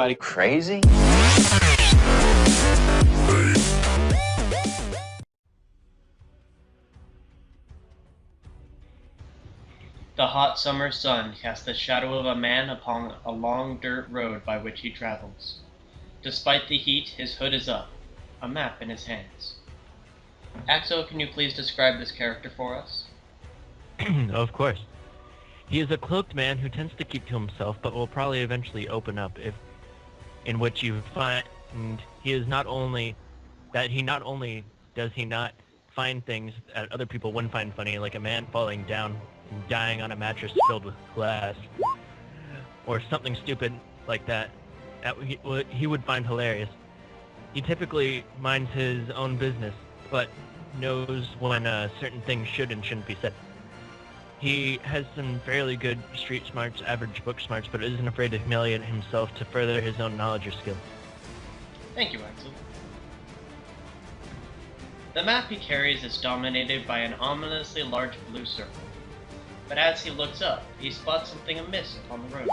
anybody crazy? The hot summer sun casts the shadow of a man upon a long dirt road by which he travels. Despite the heat, his hood is up, a map in his hands. Axel, can you please describe this character for us? Of course. He is a cloaked man who tends to keep to himself, but will probably eventually open up in which you find he not only does he not find things that other people wouldn't find funny, like a man falling down and dying on a mattress filled with glass, or something stupid like that he would find hilarious. He typically minds his own business, but knows when certain things should and shouldn't be said. He has some fairly good street smarts, average book smarts, but isn't afraid to humiliate himself to further his own knowledge or skill. Thank you, Axel. The map he carries is dominated by an ominously large blue circle, but as he looks up, he spots something amiss upon the road.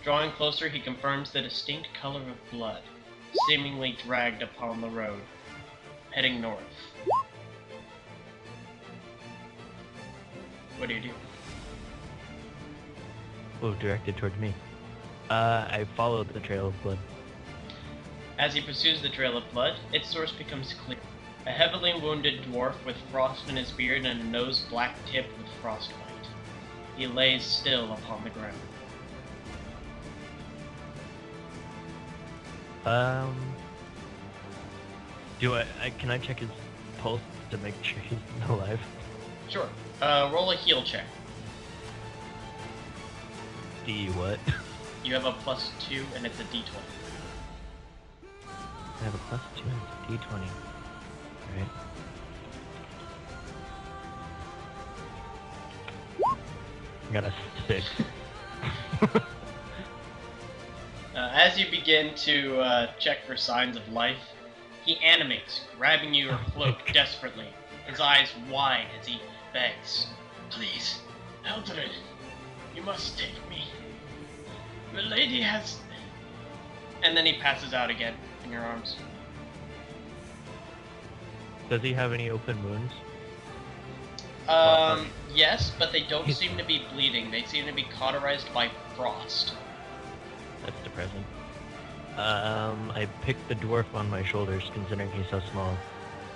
Drawing closer, he confirms the distinct color of blood, seemingly dragged upon the road, heading north. What do you do? Oh, directed toward me. I followed the trail of blood. As he pursues the trail of blood, its source becomes clear. A heavily wounded dwarf with frost in his beard and a nose black tipped with frostbite. He lays still upon the ground. Can I check his pulse to make sure he's alive? Sure. Roll a heal check. D what? You have a +2 and it's a D20. I have a +2 and it's a D20. Alright. I got a 6. As you begin to check for signs of life, he animates, grabbing your cloak desperately, his eyes wide as he begs. Please, Heldren, you must take me. The lady has... And then he passes out again in your arms. Does he have any open wounds? Yes, but they don't seem to be bleeding. They seem to be cauterized by frost. That's depressing. I pick the dwarf on my shoulders, considering he's so small,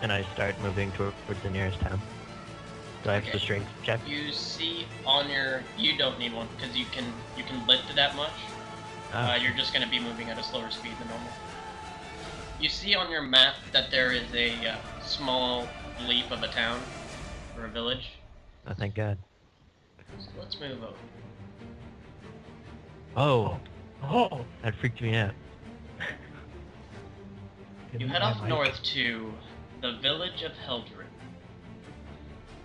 and I start moving towards the nearest town. Do I have to strength check? You see on your... You don't need one, because you can lift that much. You're just going to be moving at a slower speed than normal. You see on your map that there is a small leaf of a town, or a village. Oh, thank God. So let's move over. Oh, that freaked me out. You head off north to the village of Heldren.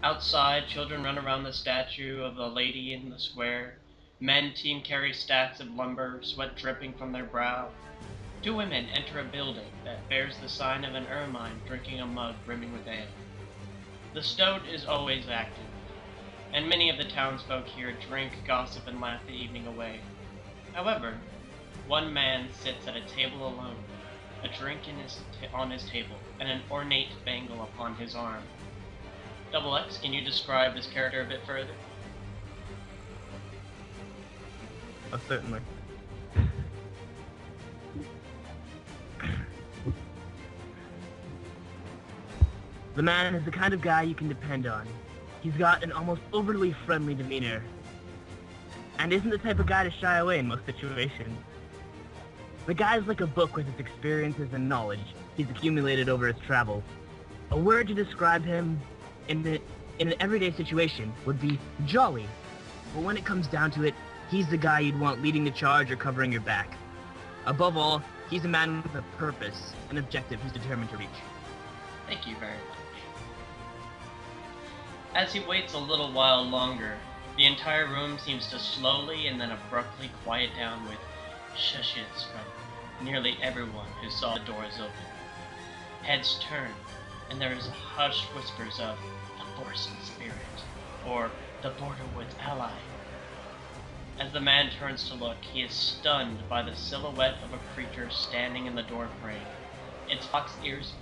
Outside, children run around the statue of the lady in the square. Men team carry stacks of lumber, sweat dripping from their brow. 2 women enter a building that bears the sign of an ermine drinking a mug brimming with ale. The stoat is always active, and many of the townsfolk here drink, gossip, and laugh the evening away. However, one man sits at a table alone, a drink on his table, and an ornate bangle upon his arm. DoubleX, can you describe this character a bit further? Certainly. The man is the kind of guy you can depend on. He's got an almost overly friendly demeanor, and isn't the type of guy to shy away in most situations. The guy's like a book with its experiences and knowledge he's accumulated over his travels. A word to describe him in an everyday situation would be jolly, but when it comes down to it, he's the guy you'd want leading the charge or covering your back. Above all, he's a man with a purpose, an objective he's determined to reach. Thank you very much. As he waits a little while longer, the entire room seems to slowly and then abruptly quiet down with shushes from nearly everyone who saw the doors open. Heads turn, and there is a hushed whispers of the Force and Spirit, or the Borderwoods ally. As the man turns to look, he is stunned by the silhouette of a creature standing in the door frame. Its fox ears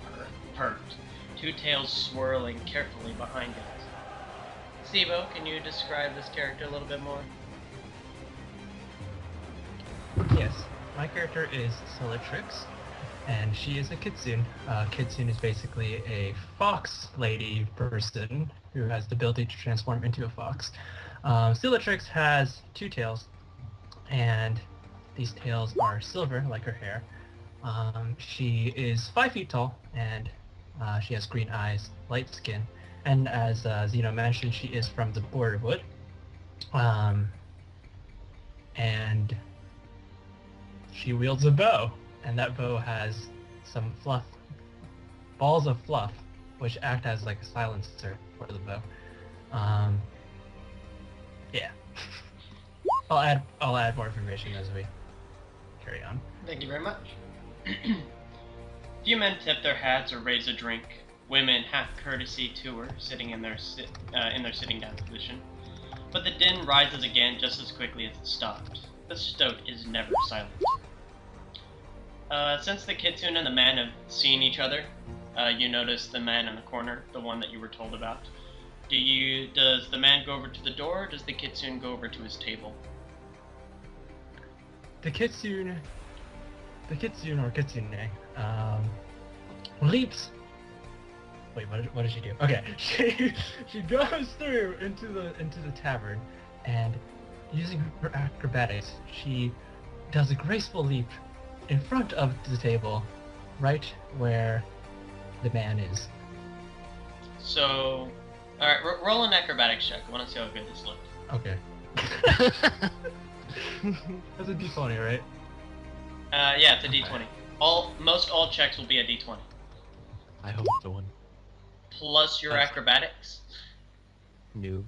perked, two tails swirling carefully behind it. Sibo, can you describe this character a little bit more? Yes, my character is Solatrix, and she is a kitsune. Kitsune is basically a fox lady person who has the ability to transform into a fox. Solatrix has two tails, and these tails are silver, like her hair. She is 5 feet tall, and she has green eyes, light skin, and as Zeno mentioned, she is from the Borderwood. And she wields a bow, and that bow has some balls of fluff, which act as like a silencer for the bow. Yeah. I'll add more information as we carry on. Thank you very much. Few men tip their hats or raise a drink. Women half courtesy to her, sitting in their sitting down position. But the din rises again just as quickly as it stopped. The stoat is never silent. Since the kitsune and the man have seen each other, you notice the man in the corner, the one that you were told about. Does the man go over to the door, or does the kitsune go over to his table? The kitsune or kitsune, leaps. Wait, what does she do? Okay, she goes through into the tavern, and using her acrobatics, she does a graceful leap in front of the table, right where the man is. So, alright, roll an acrobatics check. I want to see how good this looks. Okay. That's a d20, right? Yeah, it's a d20. Most all checks will be a d20. I hope it's the one. Plus your acrobatics. Noob.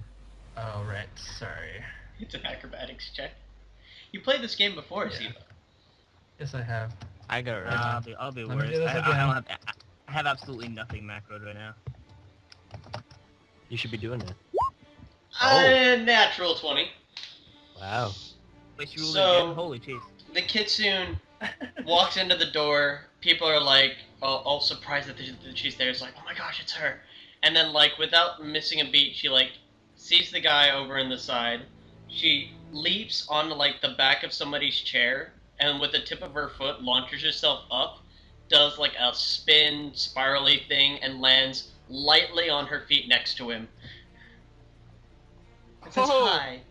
Oh, right. Sorry. It's an acrobatics check. You played this game before, Yeah. Siva. Yes, I have. I got it right. I'll be Let me worse. do this I again. have absolutely nothing macroed right now. You should be doing it. Natural 20. Wow. Wait, she rolled So- again? Holy jeez. The kitsune walks into the door. People are like, all surprised that she's there. It's like, oh my gosh, it's her. And then, like, without missing a beat, she, like, sees the guy over in the side. She leaps onto, like, the back of somebody's chair, and with the tip of her foot, launches herself up, does, like, a spin, spirally thing, and lands lightly on her feet next to him. It says, Oh. hi.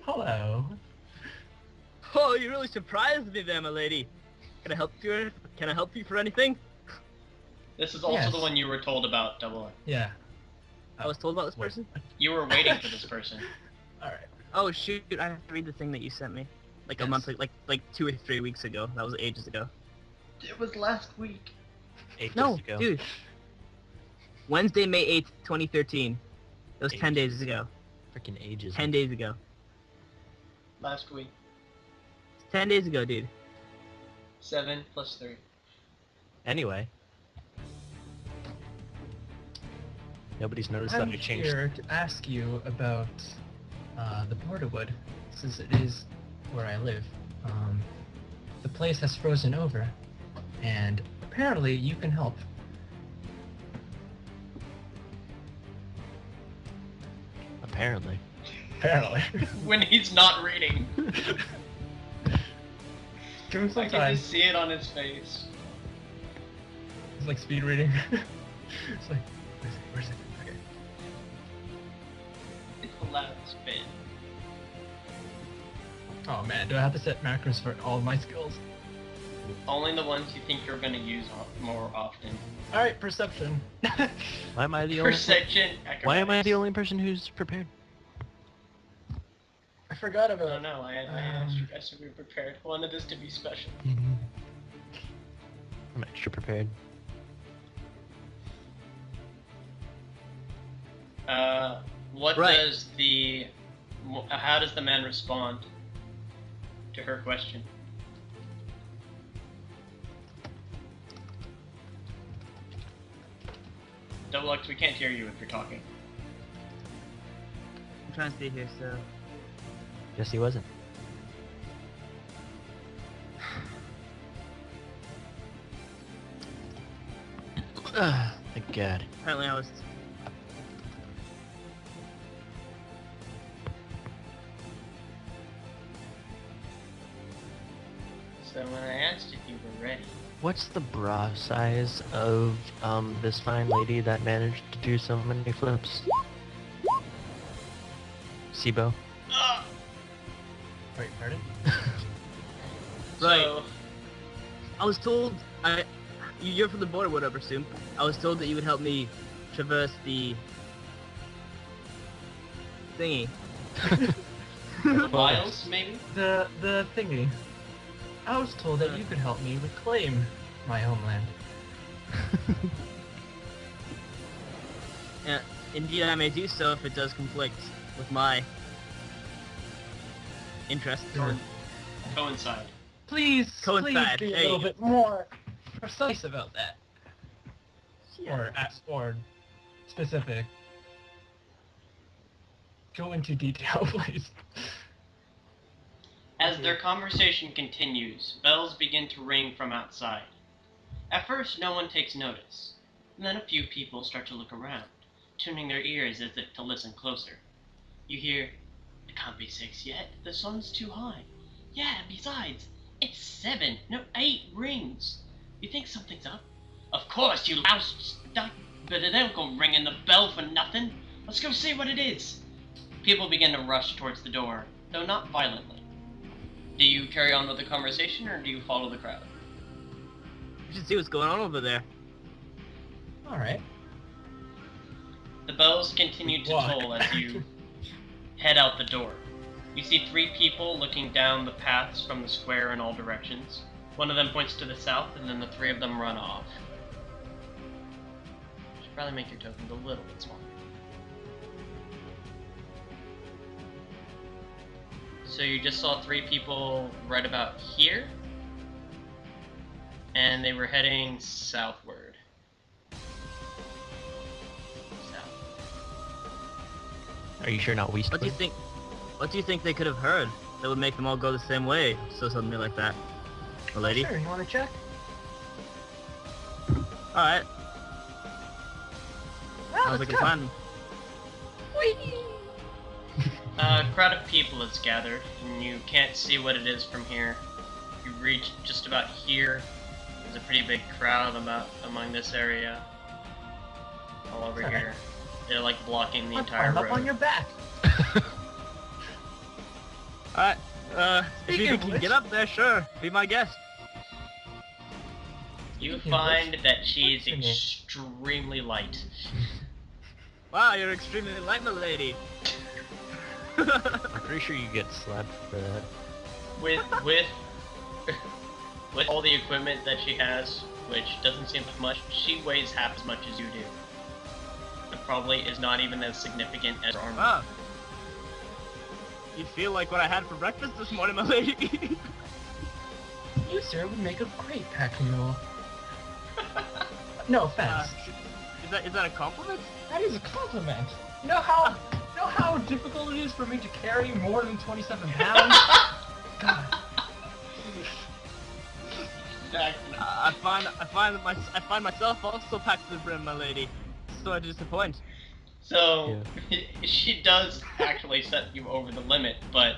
Hello. Oh, you really surprised me there, my lady. Can I help you? Can I help you for anything? This is also Yes. the one you were told about, DoubleX. Yeah. I was told about this Wait. person? You were waiting for this person. Alright. Oh shoot, I have to read the thing that you sent me. Like a Yes. month, like 2 or 3 weeks ago. That was ages ago. It was last week. 8 No, days ago. dude. Wednesday, May 8th, 2013. It was 10 days ago. Freaking ages. 10 days ago. Last week. 10 days ago, dude. 7 plus 3. Anyway. Nobody's noticed I'm that I changed. here to ask you about the Borderwood, since it is where I live. The place has frozen over, and apparently you can help. Apparently. Apparently. When he's not reading. Give him I some can time. just see it on his face. It's like speed reading. It's like, where's it? Okay. It's the loud spin. Oh man, do I have to set macros for all of my skills? Only the ones you think you're gonna use more often. Alright, perception. Why am I the only? Perception. Why am I the acrobatics. only person who's prepared? I forgot I about don't know. I asked you guys to be prepared. I wanted this to be special. I'm extra prepared. What Right. does the? How does the man respond to her question? DoubleX, we can't hear you if you're talking. I'm trying to stay here, so... Yes, he wasn't. Thank God. Apparently I was... So when I asked if you were ready, What's the bra size of this fine lady that managed to do so many flips? Sibo? Wait, pardon? Right. So, I was told... You're from the border, would I presume? I was told that you would help me traverse the... thingy. miles maybe? The thingy. I was told that you could help me reclaim my homeland. Yeah, indeed I may do so if it does conflict with my interests. Sure. Coincide. Please, Coincide, please be a there you little go. bit more precise about that. Or specific. Go into detail, please. As their conversation continues, bells begin to ring from outside. At first, no one takes notice, and then a few people start to look around, tuning their ears as if to listen closer. You hear, "It can't be 6 yet, the sun's too high. Yeah, besides, it's 7, no 8 rings. You think something's up? Of course, you louse stuck, but it ain't gonna ring in the bell for nothing. Let's go see what it is." People begin to rush towards the door, though not violently. Do you carry on with the conversation, or do you follow the crowd? We should see what's going on over there. Alright. The bells continue to Walk. toll as you head out the door. You see 3 people looking down the paths from the square in all directions. One of them points to the south, and then the 3 of them run off. Should probably make your tokens a little bit smaller. So you just saw 3 people right about here, and they were heading southward. South. Are you sure not What do you Weastwood? think? What do you think they could have heard that would make them all go the same way? So suddenly like that, the lady. Sure, you want to check? All right. Ah, Sounds like let's a go. plan. A crowd of people is gathered, and you can't see what it is from here. You reach just about here. There's a pretty big crowd among this area. All over Alright. here. They're like blocking the Let's entire climb road. up on your back. All right. If Speaking you of can which- get up there, sure. Be my guest. You Speaking of find which, that she is what's your name? extremely light. Wow, you're extremely light, my lady. I'm pretty sure you get slapped for that. With with all the equipment that she has, which doesn't seem like much, she weighs half as much as you do. And probably is not even as significant as her armor. Wow. You feel like what I had for breakfast this morning, my lady. You, sir, would make a great pack mule. No offense. Is that a compliment? That is a compliment. You know how difficult it is for me to carry more than 27 pounds? God. Exactly. I find myself also packed to the brim, my lady. So I disappoint. So, she does actually set you over the limit, but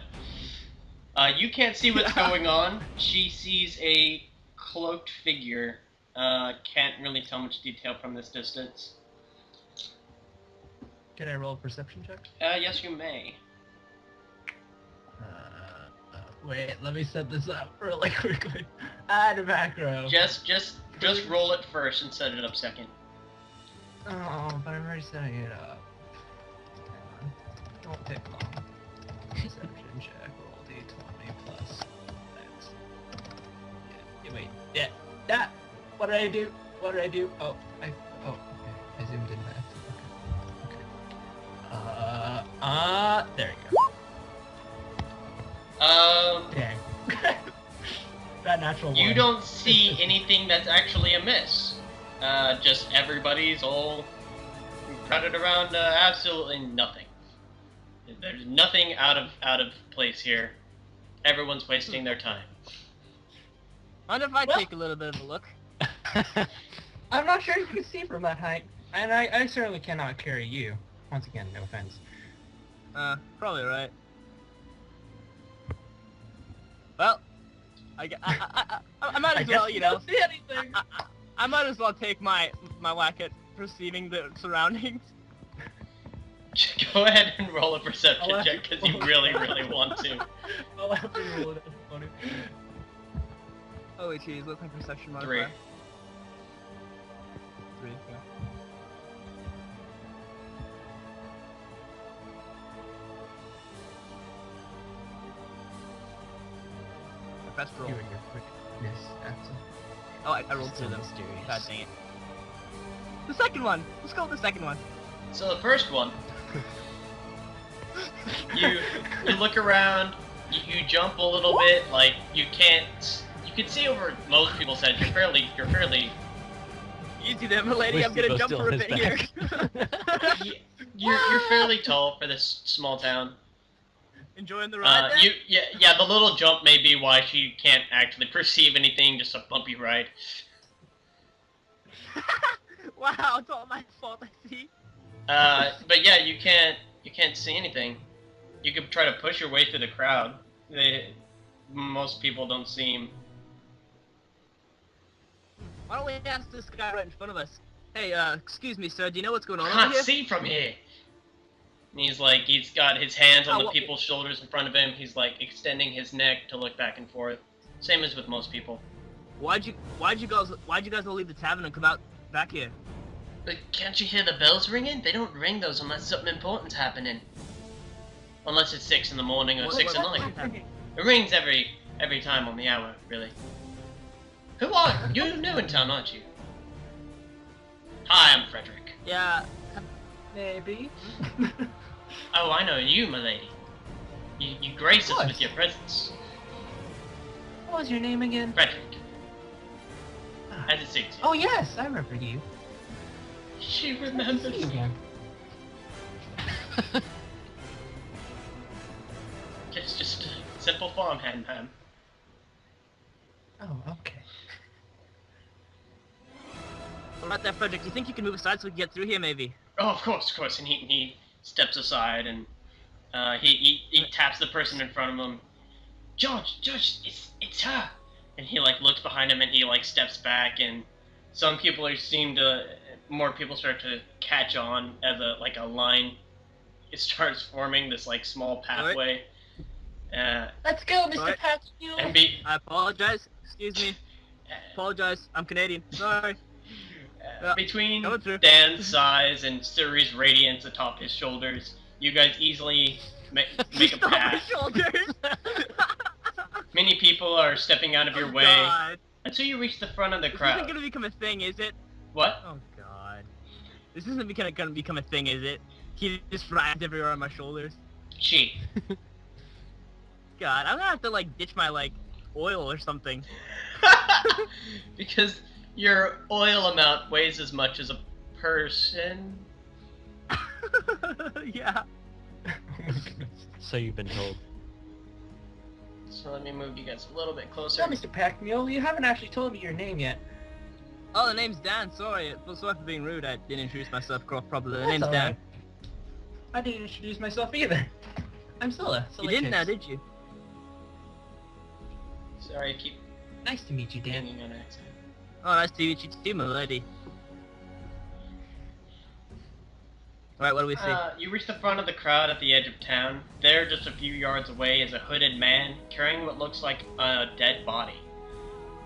you can't see what's going on. She sees a cloaked figure. Can't really tell much detail from this distance. Can I roll a perception check? Yes, you may. Wait, let me set this up really quickly. Add a macro. Just roll it first and set it up second. Oh, but I'm already setting it up. Hang on. Don't take long. Perception check, roll d20 plus X. Yeah, wait, yeah, that! What did I do? What did I do? Oh, okay. I zoomed in that. Okay. There you go. Dang. That natural You one. don't see anything that's actually amiss. Just everybody's all crowded around absolutely nothing. There's nothing out of place here. Everyone's wasting their time. Mind if I Well- take a little bit of a look? I'm not sure you can see from that height, and I certainly cannot carry you. Once again, no offense. Probably right. Well, I might I as guess well, you know. don't see anything. I might as well take my whack at perceiving the surroundings. Go ahead and roll a perception I'll check have because you to- really, really want to. I'll have to roll it. That's funny. Holy jeez, what's my perception 3. modifier? 3, yeah. My best roll. You and your quickness, Axel. Oh, I rolled 2 of them. Mysterious. God dang it. The second one! Let's go with the second one. So the first one, you look around, you jump a little bit, like you can see over most people's heads. You're fairly Easy there, my lady. I'm gonna Lucifer jump still for a has bit here. you're fairly tall for this small town. Enjoying the ride then? Yeah, the little jump may be why she can't actually perceive anything, just a bumpy ride. Wow, it's all my fault, I see. But yeah, you can't see anything. You could try to push your way through the crowd. Most people don't seem. Why don't we ask this guy right in front of us? Hey, excuse me, sir, do you know what's going on over Can't here? see from here. And he's got his hands on Oh, the what- people's shoulders in front of him. He's like extending his neck to look back and forth. Same as with most people. Why'd you guys all leave the tavern and come out back here? But can't you hear the bells ringing? They don't ring those unless something important's happening. Unless it's 6 in the morning or What- 6 at what- night. It rings every time on the hour, really. Who are you? You're new in town, aren't you? Hi, I'm Frederick. Yeah, Maybe. Oh, I know you, my lady. You grace us What? with your presence. What was your name again? Frederick. As it suits you. Oh yes, I remember you. She See remembers. you again. Just a simple farmhand, ma'am. Oh, okay. alright there, Frederick. Do you think you can move aside so we can get through here, maybe? Oh, of course. And he steps aside and he taps the person in front of him. George, it's her. And he like looks behind him and he like steps back and more people start to catch on as a line. It starts forming this like small pathway. Let's go, Mr. Right. Patchmule. And I apologize. Excuse me. Apologize. I'm Canadian. Sorry. between coming through. Dan's size and Suri's radiance atop his shoulders, you guys easily make a Stop my path. shoulders. Many people are stepping out of your Oh, way God. until you reach the front of the This crowd. isn't gonna become a thing, is it? What? Oh God. This isn't gonna become a thing, is it? He just rides everywhere on my shoulders. She. God, I'm gonna have to like ditch my like oil or something. Because your oil amount weighs as much as a person. Yeah. So you've been told. So let me move you guys a little bit closer. So, Mr. Patchmule, you haven't actually told me your name yet. Oh, the name's Dan. Sorry for being rude. I didn't introduce myself properly. The That's name's all Dan. right. I didn't introduce myself either. I'm Scylla. You didn't now, did you? Sorry, I keep Nice to meet you, Dan. hanging on accent. Oh, nice to meet you too, my lady. Alright, what do we see? You reach the front of the crowd at the edge of town. There, just a few yards away, is a hooded man carrying what looks like a dead body.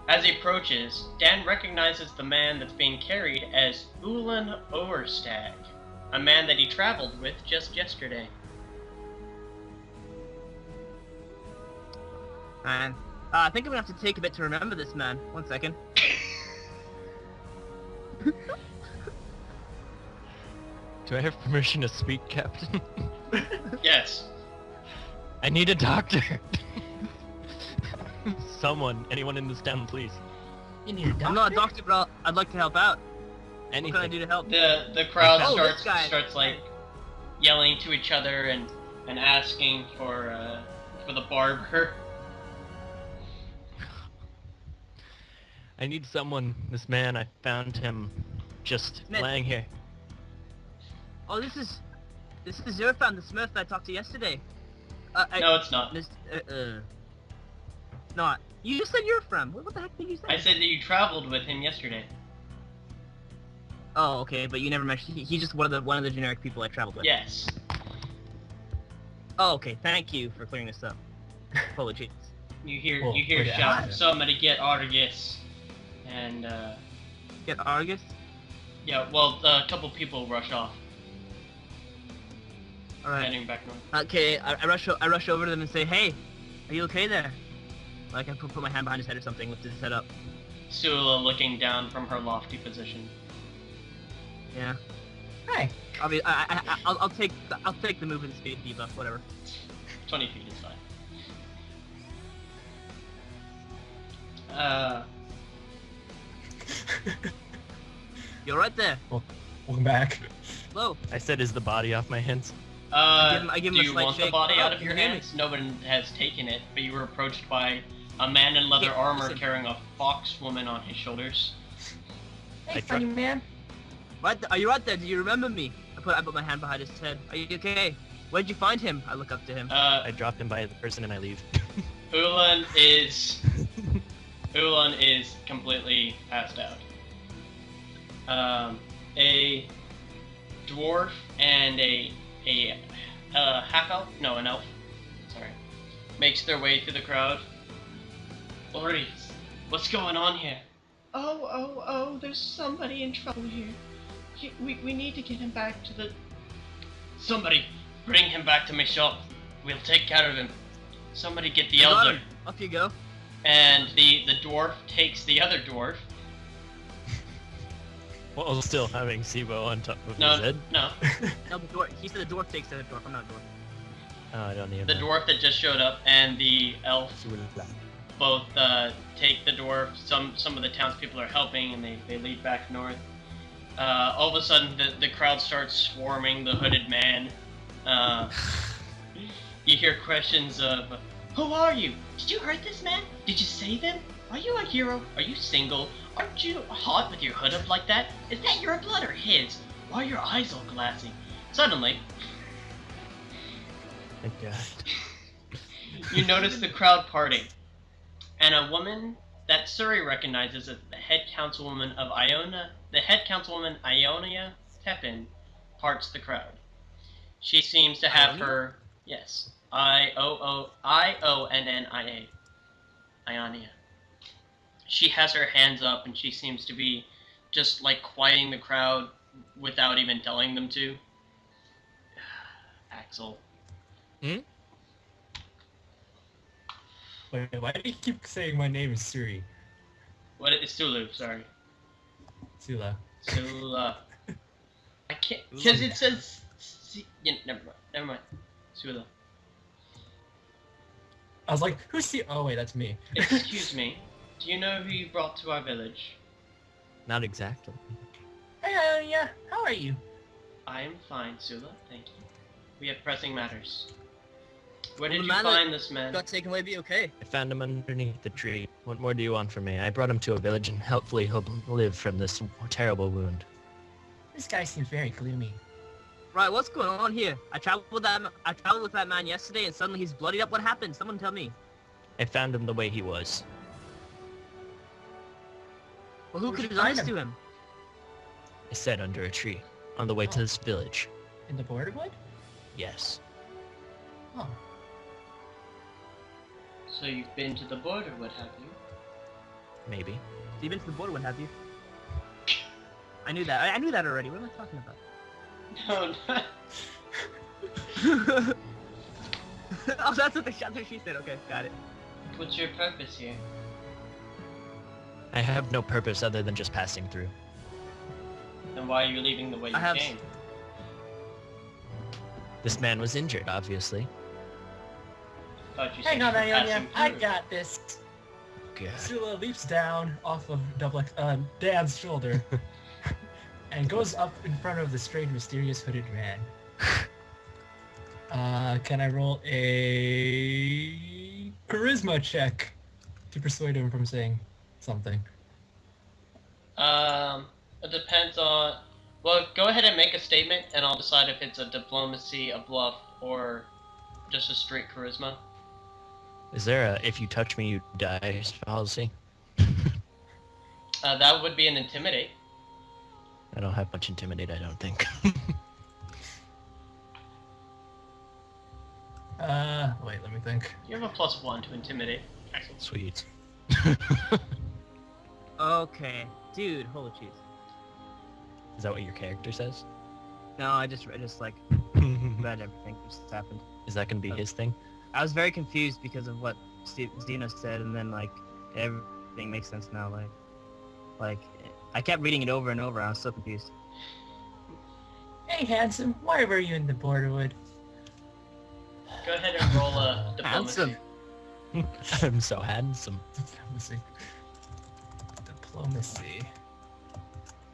As he approaches, Dan recognizes the man that's being carried as Ulan Overstag, a man that he traveled with just yesterday. Man. I think I'm gonna have to take a bit to remember this man. 1 second. Do I have permission to speak, Captain? Yes. I need a doctor. Someone, anyone in this town, please. You need a doctor? I'm not a doctor, but I'd like to help out. What Anything. can I do to help? The crowd Oh, this guy. starts like yelling to each other, and and asking for the barber. I need someone. This man, I found him just Man. laying here. Oh, this is Zerfan, the Smurf that I talked to yesterday. No, it's not. Not. You just said you're from. What the heck did you say? I said that you traveled with him yesterday. Oh, okay, but you never mentioned. He's just one of the generic people I traveled with. Yes. Oh, okay. Thank you for clearing this up. Apologies. You hear Well, you hear yeah. shout, somebody get Argus. And Get Argus. yeah, well, a couple people rush off, All right. heading back north. Okay, I rush over to them and say, "Hey, are you okay there?" Like I put my hand behind his head or something, lift his head up. Sula looking down from her lofty position. Yeah. Hi. I'll take the movement speed debuff, whatever. 20 feet is fine. You're right there. Welcome back. Hello. I said, is the body off my hands? I give him do a you slight want the shake. body Oh, out of your you hear me? hands? No one has taken it, but you were approached by a man in leather Yeah, armor listen. carrying a fox woman on his shoulders. I Hey, try- funny man. Are you right there? Do you remember me? I put my hand behind his head. Are you okay? Where'd you find him? I look up to him. I drop him by the person and I leave. Ulan is completely passed out. A dwarf and a half elf, no, an elf, sorry, makes their way through the crowd. Lordy, what's going on here? Oh, there's somebody in trouble here. We need to get him back to the... Somebody, bring him back to my shop. We'll take care of him. Somebody get the I got elder. him. Up you go. And the dwarf takes the other dwarf. While still having Sibo on top of his No, head. no. No, the dwarf. He said the dwarf takes the other dwarf. I'm not a dwarf. Oh, I don't even The know. dwarf that just showed up and the elf both take the dwarf. Some of the townspeople are helping and they lead back north. All of a sudden the crowd starts swarming the hooded man. You hear questions of, "Who are you? Did you hurt this man? Did you save him? Are you a hero? Are you single? Aren't you hot with your hood up like that? Is that your blood or his? Why are your eyes all glassy?" Suddenly, Thank God. you notice the crowd parting, and a woman that Suri recognizes as the head councilwoman of Ionia Tepin, parts the crowd. She seems to have Ionia? her, yes, Ionnia. Ionia. She has her hands up, and she seems to be just like quieting the crowd without even telling them to. Axel. Wait, why do you keep saying my name is Suri? What is Sulu? Sorry. Sula. Sula. I can't, because it says. Yeah, never mind. Sula. I was like, who's the? Oh wait, that's me. Excuse me. Do you know who you brought to our village? Not exactly. Hey, yeah. How are you? I am fine, Sula. Thank you. We have pressing matters. Where Well, did the you man that find this man? Got taken away. Be okay. I found him underneath the tree. What more do you want from me? I brought him to a village and hopefully he'll live from this terrible wound. This guy seems very gloomy. Right, what's going on here? I traveled with that man yesterday, and suddenly he's bloodied up. What happened? Someone tell me. I found him the way he was. Well, who Where'd could you have find done this him? to him? I sat under a tree on the way to this village. In the Borderwood? Yes. Oh. So you've been to the border, what have you? Maybe. You've been to the border, what have you? I knew that. I knew that already. What am I talking about? No, no. Oh, that's what she said. Okay, got it. What's your purpose here? I have no purpose other than just passing through. And why are you leaving the way you I have- came? This man was injured, obviously. Thought you said Hang you on, were Ionia. passing I through. got this. God. Sula leaps down off of Dan's shoulder and goes up in front of the strange, mysterious hooded man. Can I roll a charisma check to persuade him from saying something? It depends on. Well, go ahead and make a statement, and I'll decide if it's a diplomacy, a bluff, or just a straight charisma. Is there a if you touch me you die policy? That would be an intimidate. I don't have much intimidate, I don't think. Wait, let me think. You have a +1 to intimidate. Sweet. Okay, dude, holy cheese. Is that what your character says? No, I just like read everything that just happened. Is that gonna be his thing? I was very confused because of what Zeno said, and then like everything makes sense now. Like I kept reading it over and over. I was so confused. Hey, handsome, why were you in the Borderwood? Go ahead and roll a diplomacy. Handsome. I'm so handsome. Diplomacy.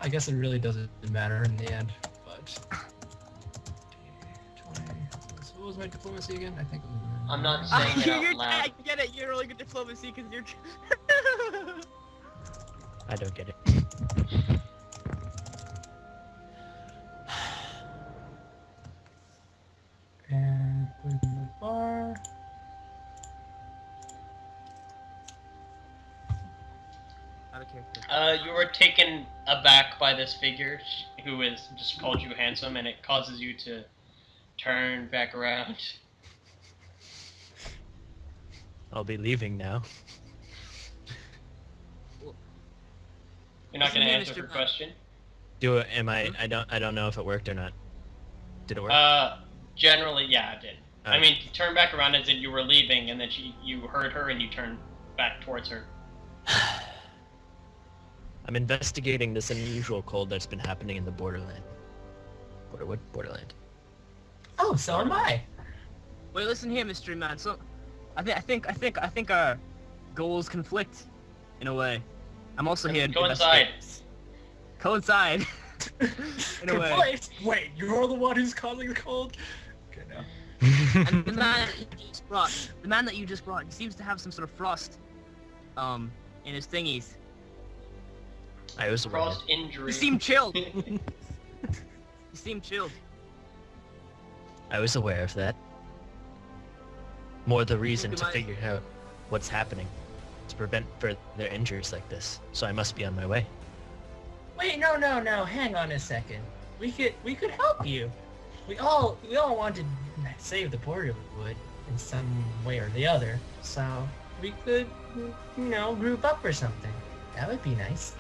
I guess it really doesn't matter in the end, but... 20. So what was my diplomacy again? I think it was... I'm not saying it out loud. I get it. You're really good diplomacy because you're. I don't get it. And put it in the bar. Out of character. You were taken aback by this figure who has just called you handsome, and it causes you to turn back around. I'll be leaving now. You're not going to Listen answer here, her Mr. question? Am I don't know if it worked or not. Did it work? Generally, yeah, it did. I Alright. mean, turn back around as in you were leaving, and then you heard her, and you turned back towards her. I'm investigating this unusual cold that's been happening in the borderland. Borderland. Oh, so am I. Wait, listen here, mystery man. So, I think our goals conflict, in a way. I'm also here to Coincide. Coincide. In a way. Wait, you're the one who's causing the cold? Okay, no. And the man that you just brought, he seems to have some sort of frost, in his thingies. I was aware. Frost injury. He seemed chilled. He seemed chilled. I was aware of that. More the reason Look to at my- figure out what's happening to prevent further injuries like this. So I must be on my way. Wait, no, hang on a second. We could help you. We all want to save the Borderwood in some way or the other. So we could, group up or something. That would be nice.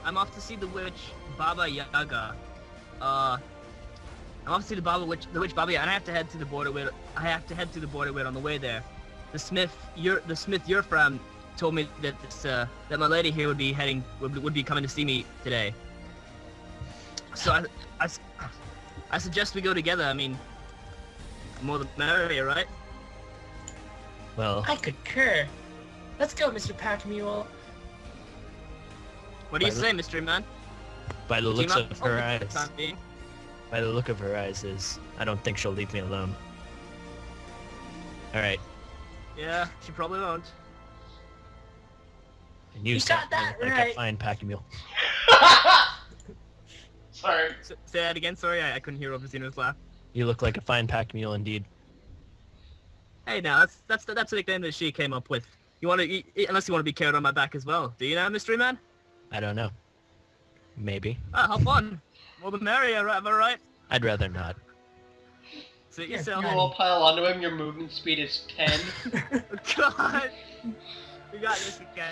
I'm off to see the witch Baba Yaga. I'm off to see the witch Baba Yaga, and I have to head to the Borderwood. On the way there. The smith you're from told me that that my lady here would be coming to see me today. So I suggest we go together. I mean, the more the merrier, right? Well, I concur. Let's go, Mr. Pack Mule. What do you By the- say, mystery man? by the looks Team up? of her Okay, eyes, time being. by the look of her eyes, I don't think she'll leave me alone. All right, Yeah, she probably won't. and you You sound got that like a right. fine pack mule. Sorry. Say that again. Sorry, I couldn't hear over Zeno's laugh. You look like a fine pack mule indeed. Hey, now that's the nickname that she came up with. Unless you want to be carried on my back as well. Do you now, mystery man? I don't know. Maybe. Ah, how fun. More the merrier, right? Am I right? I'd rather not. Suit Yes, yourself. You all pile onto him, your movement speed is 10, God. We got this, okay.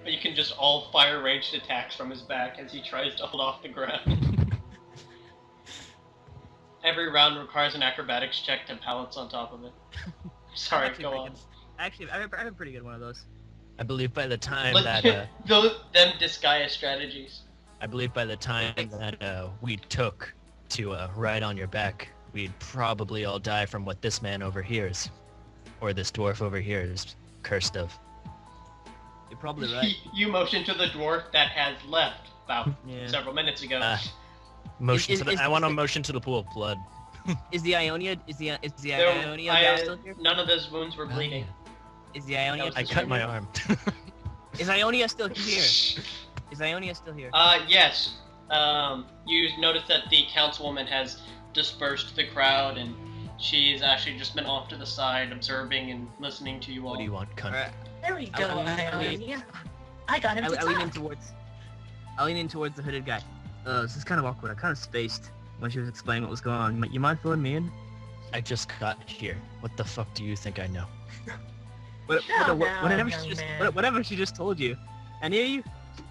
but you can just all fire ranged attacks from his back as he tries to hold off the ground. Every round requires an acrobatics check to balance on top of it. Sorry, Actually, go pretty on. good. Actually, I have a pretty good one of those. I believe by the time Legit, them disguise strategies. we took to ride on your back, we'd probably all die from what this man over here is, or this dwarf over here is cursed of. You're probably right. You motion to the dwarf that has left about Yeah. several minutes ago. Motion Is- to the, is- I want to motion to the pool of blood. Is the Ionia There- guy still here? none of those wounds were bleeding. Is the Ionia? That was I the cut my streamer. arm. Is Ionia still here? Is Ionia still here? Yes. You notice that the councilwoman has dispersed the crowd, and she's actually just been off to the side, observing and listening to you all. What do you want, cunt? Alright. There we go, Ionia. I got him to I lean in talk. towards the hooded guy. This is kind of awkward. I kind of spaced when she was explaining what was going on. You mind filling me in? I just got here. What the fuck do you think I know? Whatever young she just man. whatever she just told you. Any of you?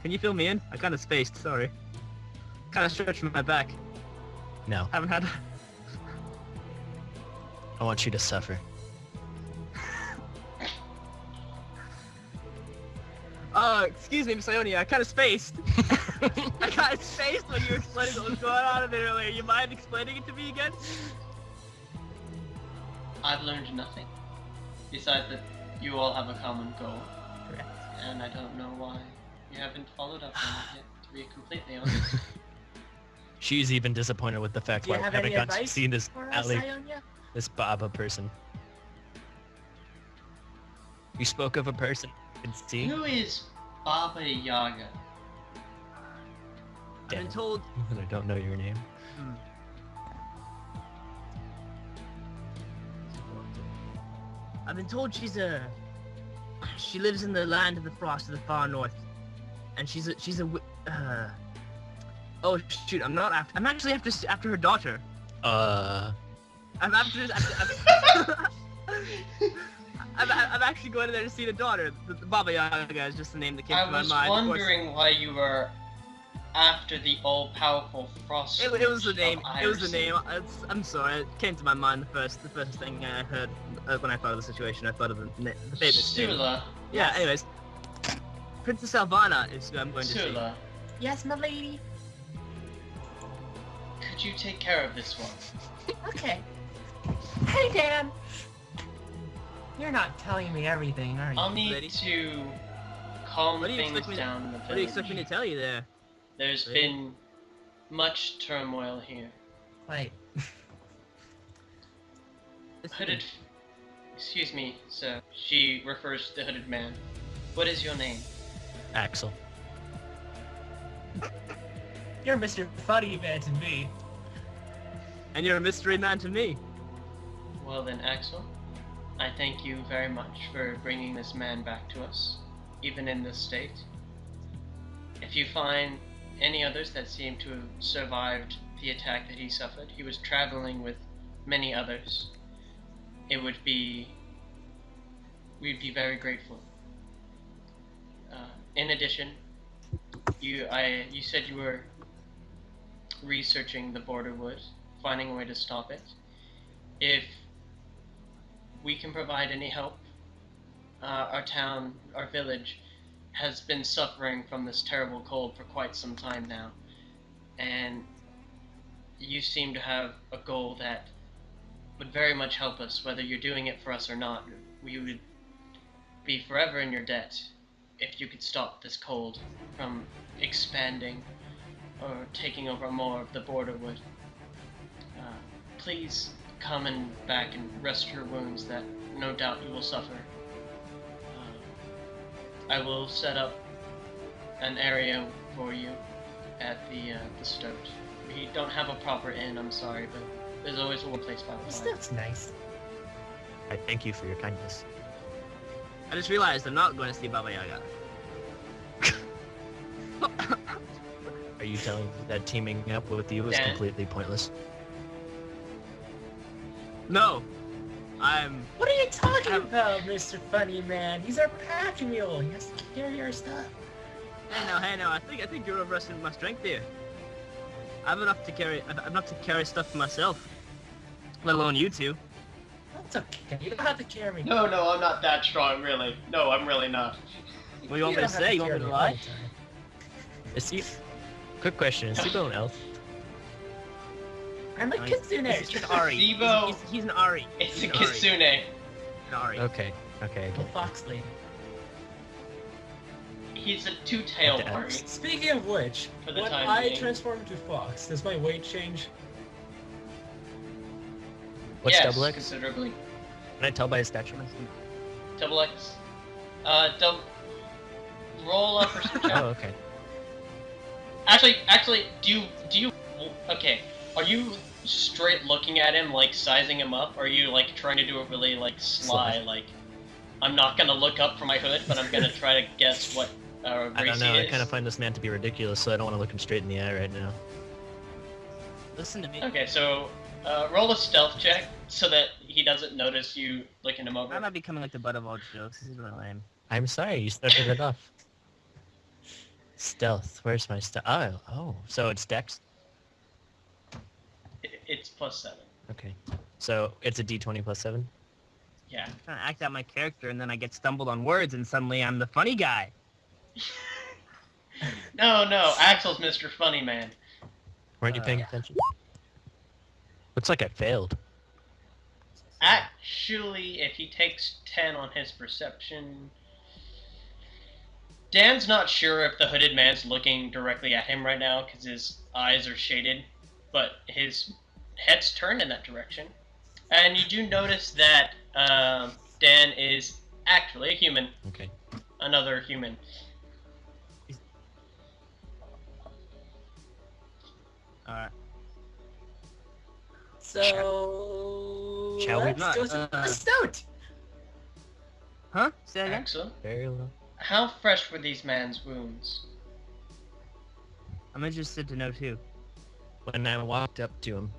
Can you fill me in? I kind of spaced. Sorry. Kind of stretched my back. No, Haven't had. I want you to suffer. Oh, excuse me, Miss Ionia. I kind of spaced. I kind of spaced when you were explaining what was going on a bit earlier. You mind explaining it to me again? I've learned nothing. Besides that you all have a common goal. Correct. And I don't know why you haven't followed up on it yet, to be completely honest. She's even disappointed with the fact Do you why I have haven't any gotten to advice see this for us, alley, Ionia? this Baba person. You spoke of a person I can see? Who is Baba Yaga? I've been told. I don't know your name. I've been told she lives in the land of the frost of the far north, and she's a oh shoot, I'm actually after her daughter. I'm actually going in there to see the daughter. The Baba Yaga is just the name that came I to my was mind. Of course. wondering why you were after the all-powerful Frost. It was the Witch name. of It was the Ireson. name. I'm sorry. It came to my mind the first thing I heard when I thought of the situation. I thought of the famous name. Sula. Yeah. Anyways, Princess Alvana is who I'm going to see. Sula, Yes, my lady. could you take care of this one? Okay. Hey, Dan. You're not telling me everything, are you? I'll need Ready? to calm What do you things expect me to- down in the What do you expect me to village. tell you there? There's Ready? been much turmoil here. Like, Hooded... Excuse me, sir. She refers to the hooded man. What is your name? Axel. you're Mr. Funny Man to me. And you're a mystery man to me. Well then, Axel, I thank you very much for bringing this man back to us, even in this state. If you find any others that seem to have survived the attack that he suffered, he was traveling with many others. We'd be very grateful. In addition, you said you were researching the border wood, finding a way to stop it. If we can provide any help, our town, our village, has been suffering from this terrible cold for quite some time now, and you seem to have a goal that would very much help us, whether you're doing it for us or not. We would be forever in your debt if you could stop this cold from expanding or taking over more of the border wood. Please come and back and rest your wounds that no doubt you will suffer. I will set up an area for you at the start. We don't have a proper inn, I'm sorry, but there's always one place by the This fire. looks nice. I thank you for your kindness. I just realized I'm not going to see Baba Yaga. Are you telling me that teaming up with you is Dan. completely pointless? No, I'm. What are you talking I'm- about, Mr. Funny Man? He's our pack mule. He has to carry our stuff. Hey now. I think you're overestimating my strength here. I'm enough to carry stuff for myself. Let alone you two. That's okay. You don't have to carry me. No, I'm not that strong, really. No, I'm really not. What do you want me to don't have say? You want me carry to all the lie? time. Is he... Quick question, is Sibo an elf? I'm a kitsune. He's an Ari. Sibo. He's an Ari. It's He's a an Ari. kitsune. An Ari. Okay. Little fox lady. He's a two-tailed Okay. Ari. Speaking of which, For the when time I being. transform into fox, does my weight change? What's yes, double X? considerably. Can I tell by his stature? DoubleX. Roll a perception check. Oh, okay. Actually, do you? Okay, are you straight looking at him, like sizing him up? Or are you like trying to do it really like sly, like I'm not gonna look up from my hood, but I'm gonna try to guess what race I don't know. he I is? kind of find this man to be ridiculous, so I don't want to look him straight in the eye right now. Listen to me. Okay, so roll a stealth check so that he doesn't notice you looking him over. I'm not becoming like the butt of all jokes. This is really lame. I'm sorry, you started it off. Stealth. Where's my stealth? Oh, so it's Dex? It's +7. Okay. So it's a D20 plus 7? Yeah. I'm trying to act out my character, and then I get stumbled on words, and suddenly I'm the funny guy. No, Axel's Mr. Funny Man. Weren't you paying attention? Looks like I failed. Actually, if he takes 10 on his perception... Dan's not sure if the hooded man's looking directly at him right now because his eyes are shaded, but his head's turned in that direction. And you do notice that Dan is actually a human. Okay. Another human. Alright. So Shall we? let's go to the stout. Huh? Say that again? Excellent. Very low. How fresh were these man's wounds? I'm interested to know, too. When I walked up to him,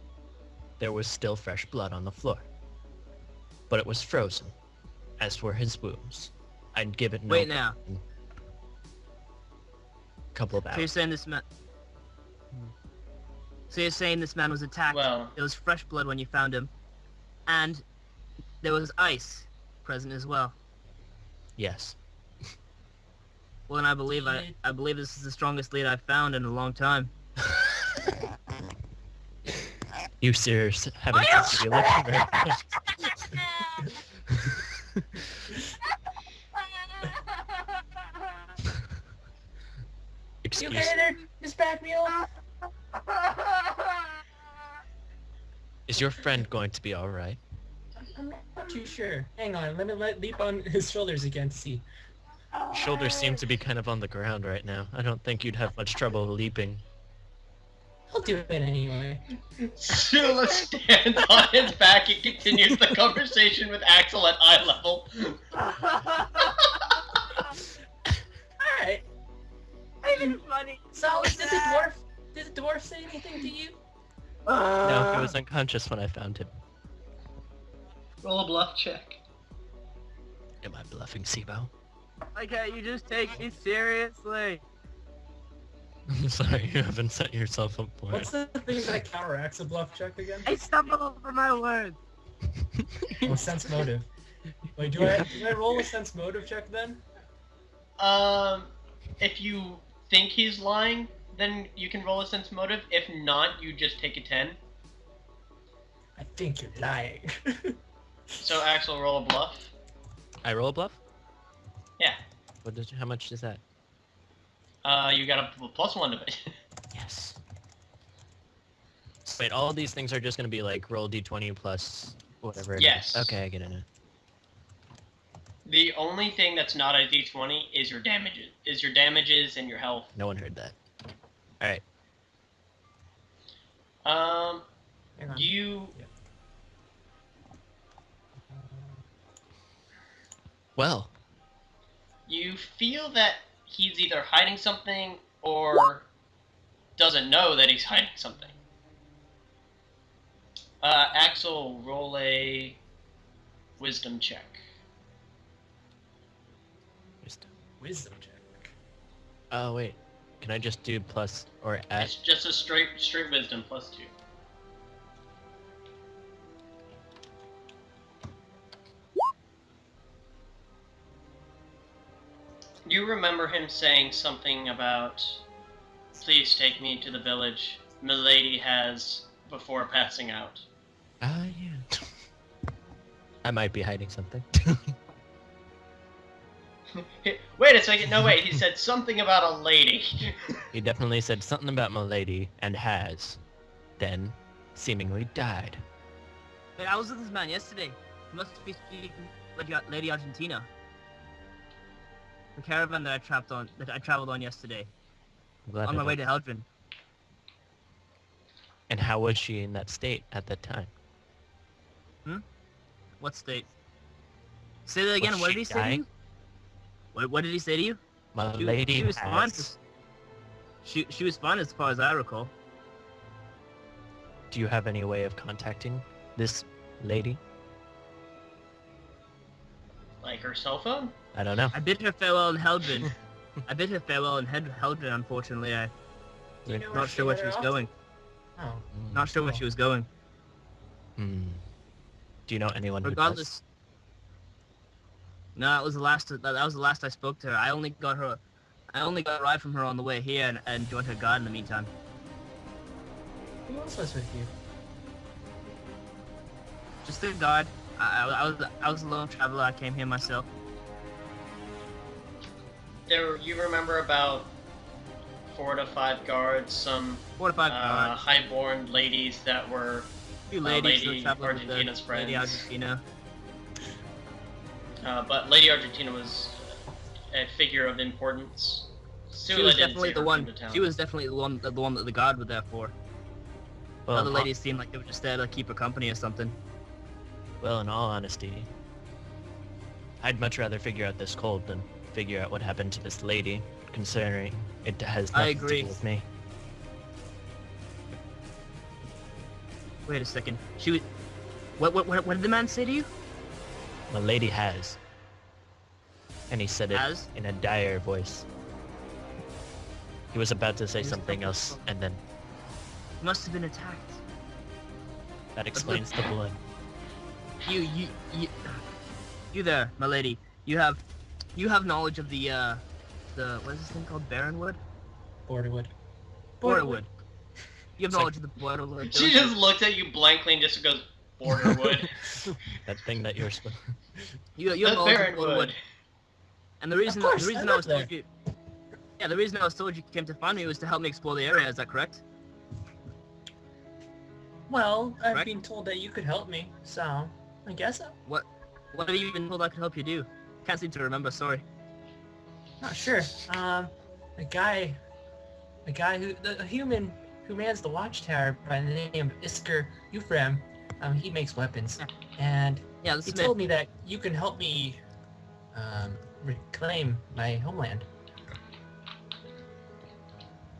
there was still fresh blood on the floor. But it was frozen, as were his wounds. I'd give it no Wait now. couple of So you're hours. saying this man... So you're saying this man was attacked, Well, there was fresh blood when you found him, and there was ice present as well. Yes. Well, then I believe this is the strongest lead I've found in a long time. You serious? Haven't seen the election right? You Excuse okay there, Miss Backmeal? Is your friend going to be alright? I'm not too sure. Hang on, let me leap on his shoulders again to see. Shoulders seem to be kind of on the ground right now. I don't think you'd have much trouble leaping. I'll do it anyway. Sula stands on his back and continues the conversation with Axel at eye level. Alright. It's funny. So, did the dwarf say anything to you? No, he was unconscious when I found him. Roll a bluff check. Am I bluffing, Sibo? Why can't you just take me seriously? I'm sorry, you haven't set yourself up for What's the thing that counteracts a bluff check again? I stumble over my words. Oh, sense motive. Wait, do I roll a sense motive check then? If you think he's lying, then you can roll a sense motive. If not, you just take a 10. I think you're lying. So Axel, roll a bluff. I roll a bluff? Yeah. How much is that? You got a +1 to it. Yes. Wait, all these things are just gonna be like roll d20 plus whatever it Yes. is. Okay, I get it. The only thing that's not a d20 is your damages and your health. No one heard that. Alright. Hang on. You Well, you feel that he's either hiding something or doesn't know that he's hiding something. Axel, roll a wisdom check. Wisdom check. oh wait. Can I just do plus or add? It's just a straight wisdom +2. You remember him saying something about, "Please take me to the village Milady has before passing out." Ah, yeah. I might be hiding something. Wait a second, no wait, he said something about a lady. He definitely said something about my lady and has then seemingly died. Wait, I was with this man yesterday. He must be speaking with Lady Argentina. The caravan that I traveled on yesterday. I'm glad On I my way don't- to Heldren. And how was she in that state at that time? What state? Say that again. Was What she did he say dying? to you? What did he say to you? My She- lady she was fine. has... She was fine as far as I recall. Do you have any way of contacting this lady? Like her cell phone? I don't know. I bid her farewell in Heldren. I bid her farewell in Heldren. Unfortunately, I'm Do you know not sure where she was going. Oh. Not sure where she was going. Hmm. Do you know anyone who does? Regardless. No, that was the last. That was the last I spoke to her. I only got a ride from her on the way here, and joined her guard in the meantime. Who else was with you? Just a guard. I was a lone traveler. I came here myself. You remember about 4 to 5 guards, some 4 to 5 guards. highborn ladies that were A few ladies Lady who traveled with Argentina's the Lady friends. Argentina. but Lady Argentina was a figure of importance. She Sula was didn't definitely see the her one. come to town. She was definitely the one that the guard were there for. Well, Other ladies seemed like they were just there to keep her company or something. Well, in all honesty, I'd much rather figure out this cold than figure out what happened to this lady, considering it has I nothing to agree. do with me. Wait a second. She was. What did the man say to you? My lady has. And he said it Has? in a dire voice. He was about to say He was something talking- else, and then He must have been attacked. that explains the blood. You there, my lady. You have knowledge of the what is this thing called? Barrenwood? Borderwood. Borderwood. You have It's like- knowledge of the Borderwood. She just looked at you blankly and just goes, Borderwood. That thing that you're supposed... you have the knowledge of Baronwood. Borderwood. And the reason course, the reason I I was live told you, yeah, the reason I was told you came to find me was to help me explore the area. Is that correct? Well, I've Right. been told that you could help me, so I guess so. What have you been told I could help you do? Can't seem to remember. Sorry. Not sure. A guy a human who mans the watchtower by the name of Isker Euphrem, he makes weapons, and Yeah, this he is told me that you can help me, reclaim my homeland.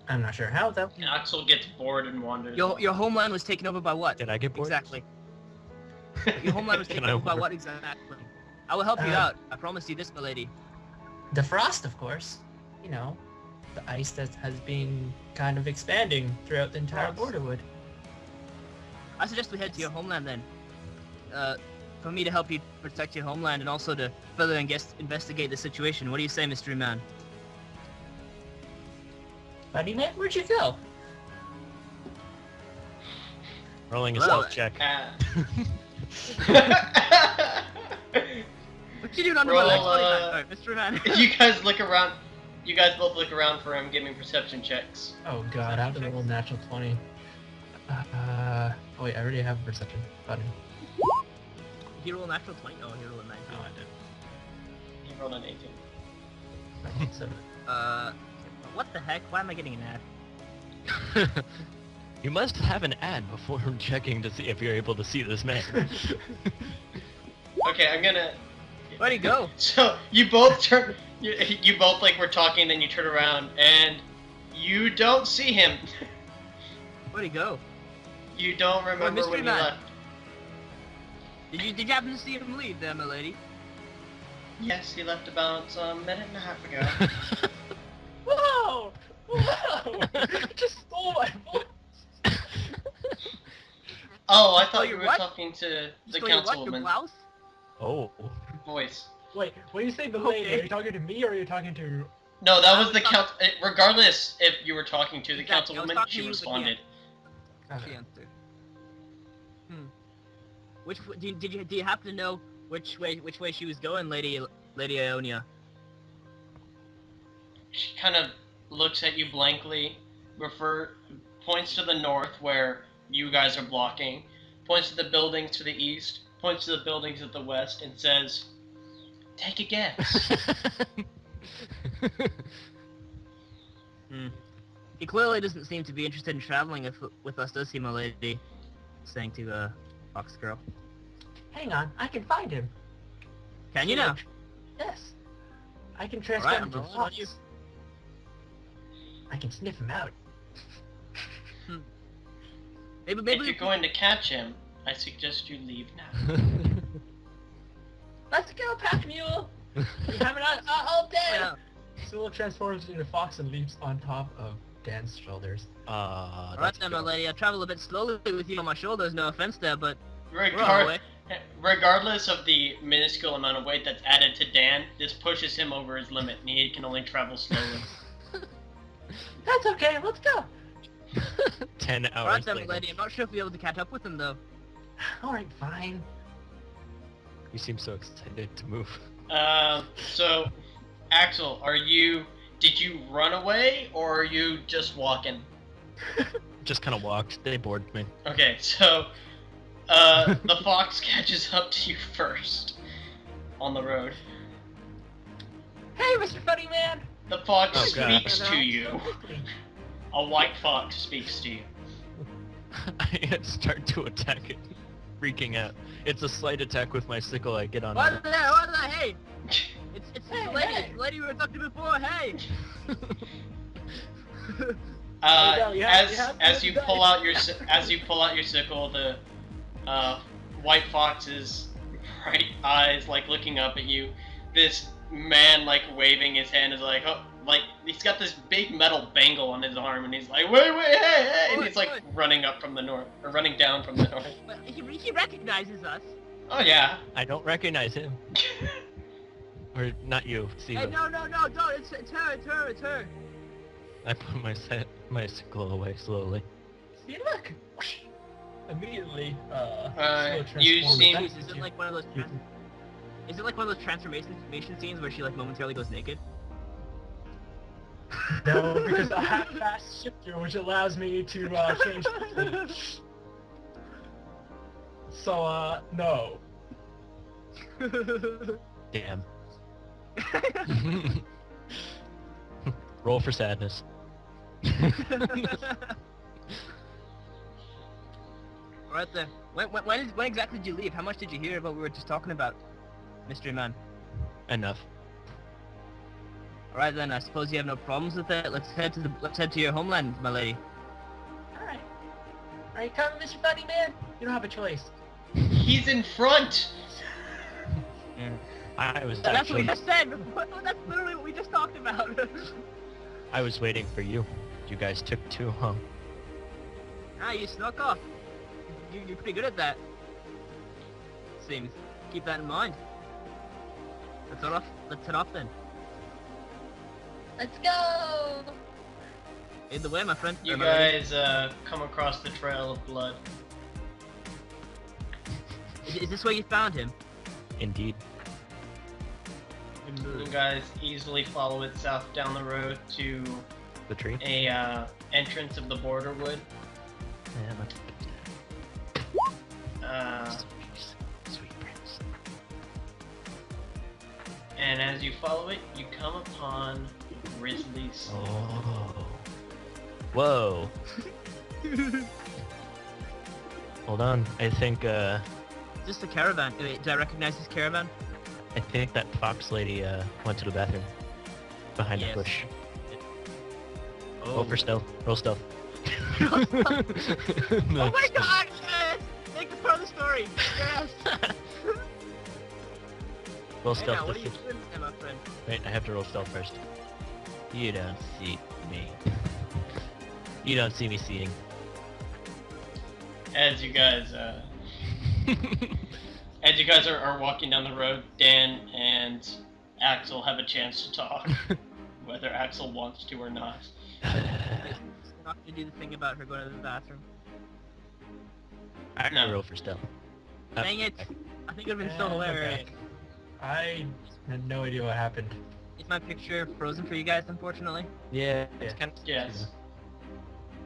I'm not sure how though. Axel gets bored and wanders. your homeland was taken over by what? Did I get bored? Exactly. Your homeland was Can taken I over by work? what exactly? I will help you out. I promise you this, my lady. The frost, of course. You know, the ice that has been kind of expanding throughout the entire Frost. Borderwood. I suggest we head to your homeland then. For me to help you protect your homeland and also to further investigate the situation. What do you say, mystery man? Buddy man, where'd you go? Rolling a Well, self-check. What you doing under Roll, my legs? Sorry, mystery man. You guys look around. You guys both look around for him. Give me perception checks. Oh god, I have to roll a natural 20. Oh wait, I already have a perception button. He rolled a natural 20. Oh, he rolled a 19. Oh, I did. He rolled an 18. So, What the heck? Why am I getting an ad? You must have an ad before checking to see if you're able to see this man. Okay, I'm gonna. Where'd he go? So you both turn. You both like were talking, then you turn around and you don't see him. Where'd he go? You don't remember mystery when you man. left. Did you happen to see him leave there, my lady? Yes, he left about a minute and a half ago. whoa! Whoa! Just stole my voice! Oh, I Stole thought you your were what? talking to the Stole your what, your councilwoman. blouse? Oh. Voice. Wait, when you say the lady, Okay. are you talking to me or are you talking to... No, that I was was the talking- Regardless if you were talking to the Exactly, I was councilwoman, talking to she you, but responded. She answered. Do you happen to know which way she was going, Lady Ionia? She kind of looks at you blankly, points to the north where you guys are blocking, points to the buildings to the east, points to the buildings at the west, and says, "Take a guess." He clearly doesn't seem to be interested in traveling with us, does he, my lady? Saying to Fox Girl. Hang on, I can find him. Can you now? Yes. I can Alright, transform I'm into a rolling on you. fox. I can sniff him out. Maybe If you're going to catch him, I suggest you leave now. Let's go, pack mule. We haven't all day. Yeah. Scylla transforms into a fox and leaps on top of Dan's shoulders. Alright then, my lady, I travel a bit slowly with you on my shoulders, no offense there, but we're on our Regard- way. Regardless of the minuscule amount of weight that's added to Dan, this pushes him over his limit, and he can only travel slowly. That's okay, let's go. 10 hours Alright then, my later. lady, I'm not sure if we'll be able to catch up with him, though. Alright, fine. You seem so excited to move. So, Axel, did you run away, or are you just walking? Just kind of walked. They bored me. Okay, so, the fox catches up to you first on the road. Hey, Mr. Funny Man. The fox Oh, God. speaks to you. A white fox speaks to you. I start to attack it, freaking out. It's a slight attack with my sickle. I get on What it. the hell? What the hey? It's Hey, the lady. hey. It's the lady we were talking to before. Hey. As you pull out your sickle, the white fox's bright eyes like looking up at you. This man like waving his hand is like, oh, like he's got this big metal bangle on his arm, and he's like, wait, hey, and he's like running up from the north, or running down from the north. Well, he recognizes us. Oh yeah. I don't recognize him. Or not you, Hey, Steve. no, don't. It's her. I put my sickle away slowly. See, look! Immediately, You transforms seem- back Is it like one of those? Is it like one of those transformation scenes where she like momentarily goes naked? No, because I have fast shifter, which allows me to change state. So, no. Damn. Roll for sadness. Right there. When exactly did you leave? How much did you hear about what we were just talking about, Mystery Man? Enough. Alright then, I suppose you have no problems with it. Let's head to your homeland, my lady. Alright. Are you coming, Mr. Funny Man? You don't have a choice. He's in front. I was That's what we actually, just said! That's literally what we just talked about! I was waiting for you. You guys took too long. Ah, you snuck off. You're pretty good at that. Seems. Keep that in mind. Let's head off then. Let's go! Lead the way, my friend. You Or my lady. guys come across the trail of blood. Is this where you found him? Indeed. You guys easily follow it south down the road to The tree? a entrance of the border wood. Yeah, let's Sweet prince. And as you follow it, you come upon Grizzly Snow. Oh. Whoa. Hold on. I think Just a caravan. Wait, do I recognize this caravan? that fox lady went to the bathroom. Behind Yes. the bush. Oh. Roll for stealth. Roll stealth. Oh my god! Yes! Make it part of the story! Yes! Roll Hey, stealth. now, what to are you see- doing there, my friend? Wait, I have to roll stealth first. You don't see me. You don't see me seeing. As you guys are walking down the road, Dan and Axel have a chance to talk, whether Axel wants to or not. Not gonna do the thing about her going to the bathroom. I No. roll for stealth. Dang it! I think it would have been so And I'm hilarious. back. I had no idea what happened. Is my picture frozen for you guys, unfortunately? Yeah, it's kind of Yes.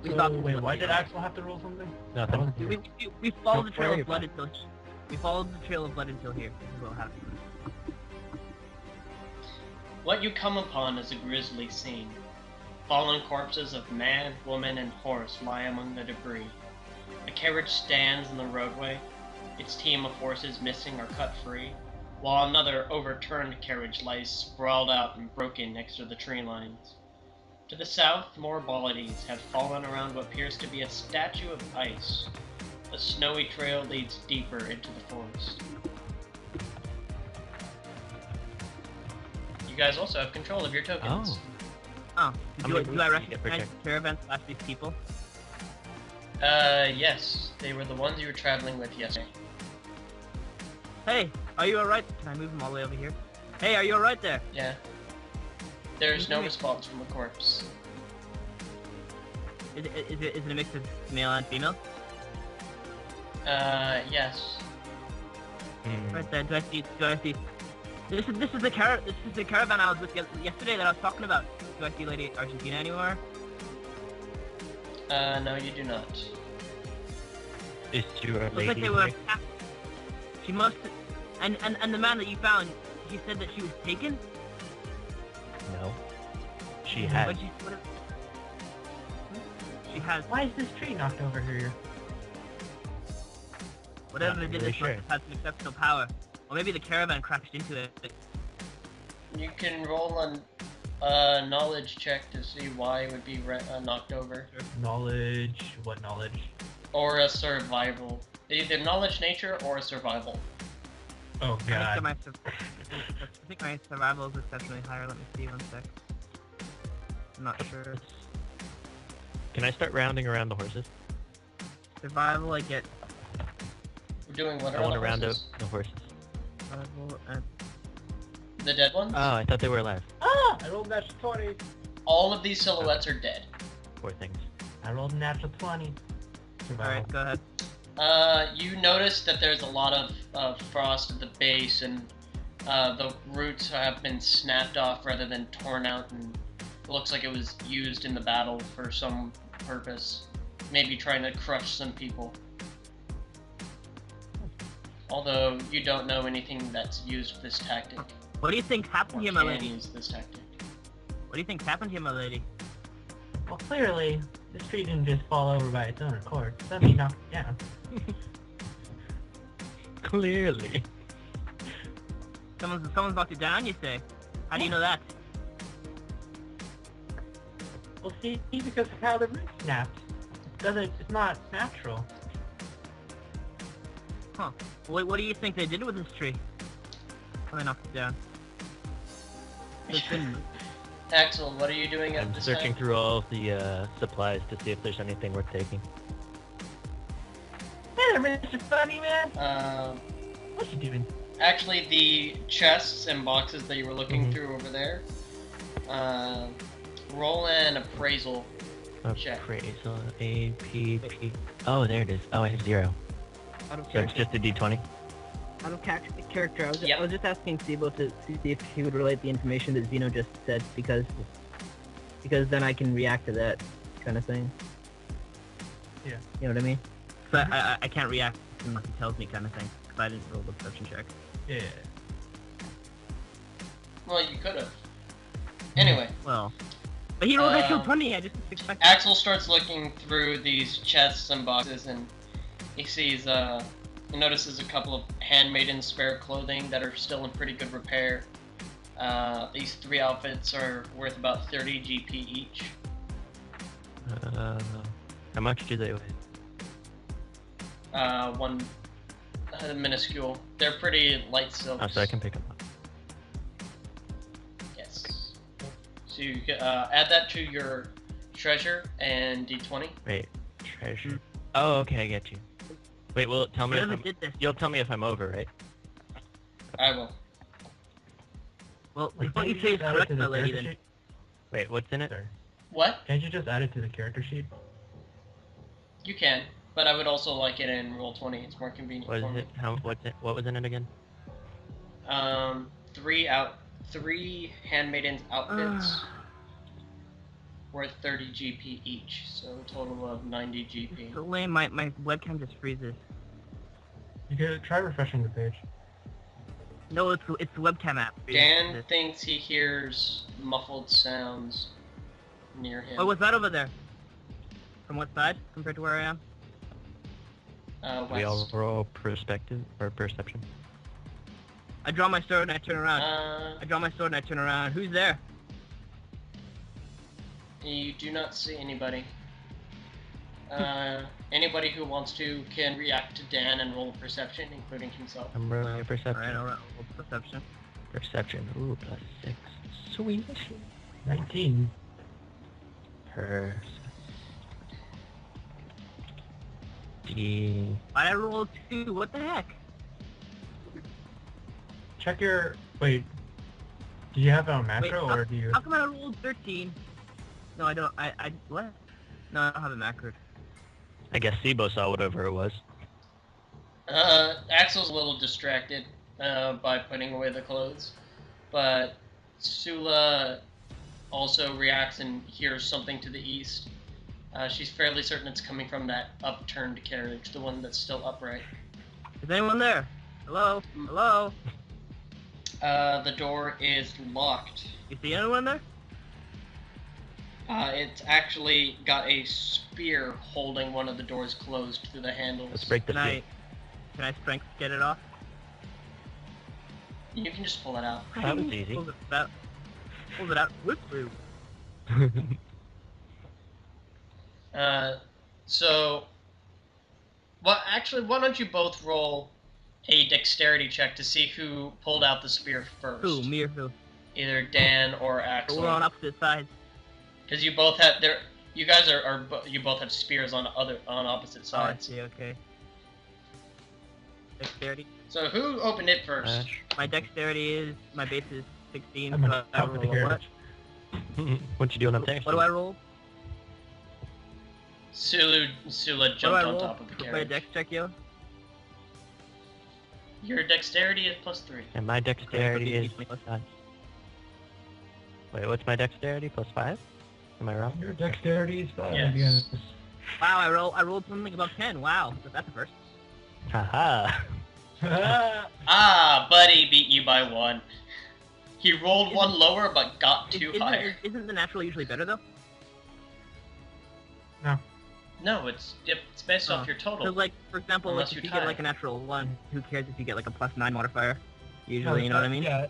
We thought this wait, was why like- did Axel have to roll something? Nothing. We followed the Don't trail worry of blood about until we followed the trail of blood until here. This is what happened. What you come upon is a grisly scene. Fallen corpses of man, woman, and horse lie among the debris. A carriage stands in the roadway, its team of horses missing or cut free, while another overturned carriage lies sprawled out and broken next to the tree lines. To the south, more bodies have fallen around what appears to be a statue of ice. A snowy trail leads deeper into the forest. You guys also have control of your tokens. Oh. Oh, How do many I boots do you get recognize protected? the caravan slash these people? Yes. They were the ones you were traveling with yesterday. Hey, are you alright? Can I move them all the way over here? Hey, are you alright there? Yeah. There's no Mhm. response from the corpse. Is it a mix of male and female? Yes. Hmm. Right there. Do I see? This is the caravan I was with yesterday that I was talking about. Do I see Lady Argentina anywhere? No, you do not. Is your Looks lady like they were. here? She must. And the man that you found, he said that she was taken. No. She has. She has. Why is this tree knocked over here? Whatever Not they did, really this must sure. have had some exceptional power. Or maybe the caravan crashed into it. You can roll a knowledge check to see why it would be knocked over. Knowledge. What knowledge? Or a survival. Either knowledge nature or a survival. Oh I god. think my survival is exceptionally higher. Let me see one sec. I'm not sure. Can I start rounding around the horses? Survival, I get We're doing what I are want the to round out horses? the horses. survival and The dead ones? Oh, I thought they were alive. Ah! I rolled natural 20. All of these silhouettes are dead. Poor things. I rolled a natural 20. Survival. alright, go ahead. You notice that there's a lot of frost at the base, and the roots have been snapped off rather than torn out, and it looks like it was used in the battle for some purpose. Maybe trying to crush some people. Although you don't know anything that's used this tactic. What do you think happened Or here, my can lady? use this tactic. What do you think happened here, my lady? Well, clearly, this tree didn't just fall over by its own accord. Somebody knocked it down. Clearly. Someone's knocked it down, you say? How do you know that? Well, see, because of how the root snapped. It's not natural. Huh. What do you think they did with this tree? When they knocked it down? It's been- Axel, what are you doing at I'm this searching time? through all of the supplies to see if there's anything worth taking. Hey there, Mr. Funny Man! Um, What you doing? Actually, the chests and boxes that you were looking Mhm. through over there, roll an appraisal check. Appraisal, APP. Oh, there it is. Oh, I have 0. Out of So it's just a D20. Out of character, Yep. I was just asking Sibo to see if he would relate the information that Zeno just said, because then I can react to that kind of thing. Yeah. You know what I mean? So I can't react unless he tells me, kind of thing, because I didn't roll the perception check. Yeah. Well, you could have. Anyway, Well, but he rolled an actual Um, 20. I just expected. Axel starts looking through these chests and boxes, and he sees, he notices a couple of handmaiden spare clothing that are still in pretty good repair. These 3 outfits are worth about 30 GP each. How much do they weigh? One minuscule. They're pretty light silks. Oh, so I can pick them up. Yes. So you can add that to your treasure and D20. Wait, treasure. Oh, okay, I get you. Wait, well, tell me if Whoever I'm, did this. you'll tell me if I'm over, right? I will. Well, Like, what you can't say is just add it correct, to my the lady. character Then sheet? Wait, what's in it? Sorry. What? Can't you just add it to the character sheet? You can, but I would also like it in Roll20. It's more convenient What for is me. it? What was in it again? 3 handmaidens outfits worth 30 GP each, so a total of 90 GP. So lame, my webcam just freezes. You could try refreshing the page. No, it's the webcam app. Dan thinks he hears muffled sounds near him. Oh, what's that over there? From what side compared to where I am? West. We all roll perspective or perception. I draw my sword and I turn around. Uh, I draw my sword and I turn around. Who's there? You do not see anybody. Anybody who wants to can react to Dan and roll perception, including himself. I'm rolling a perception. Alright, alright, perception. Perception. Ooh, +6. Sweet. 19. Why'd I roll 2? What the heck? Check your... Wait. Do you have it on macro, Wait, or do you... How come I rolled 13? No, I don't. What? No, I don't have it macroed. I guess Sibo saw whatever it was. Axel's a little distracted by putting away the clothes, but Sula also reacts and hears something to the east. She's fairly certain it's coming from that upturned carriage, the one that's still upright. Is anyone there? Hello? Hello? The door is locked. You see anyone there? It's actually got a spear holding one of the doors closed through the handles. Let's break the Can I strength get it off? You can just pull it out. That was easy. Pulls it out. Pulls it out. Whoop through. Well, actually, why don't you both roll a dexterity check to see who pulled out the spear first? Who? Me or who? Either Dan or Axel. We're on opposite sides. Because you both have you guys you both have spears on opposite Oh, I sides. see, okay. Dexterity. So who opened it first? Ash. My dexterity is, my base is 16, I'm so gonna I help with the roll what? carriage. What you doing up there? What do I roll? Sula What do jumped I on roll top of the for my carriage. dex check, yo? Your dexterity is +3. And my dexterity is... Okay, Wait, what's my dexterity? +5? Am I wrong? Your dexterity is 5. Yes. Wow, I rolled something above 10. Wow, that's a first. Haha. Ah, buddy beat you by 1. He rolled 1 lower but got 2 higher. Isn't the natural usually better though? No, it's based off your total. Because like, for example, Unless like, if you you get tie. like a natural 1, who cares if you get like a +9 modifier? Usually, you know what I mean? Yeah.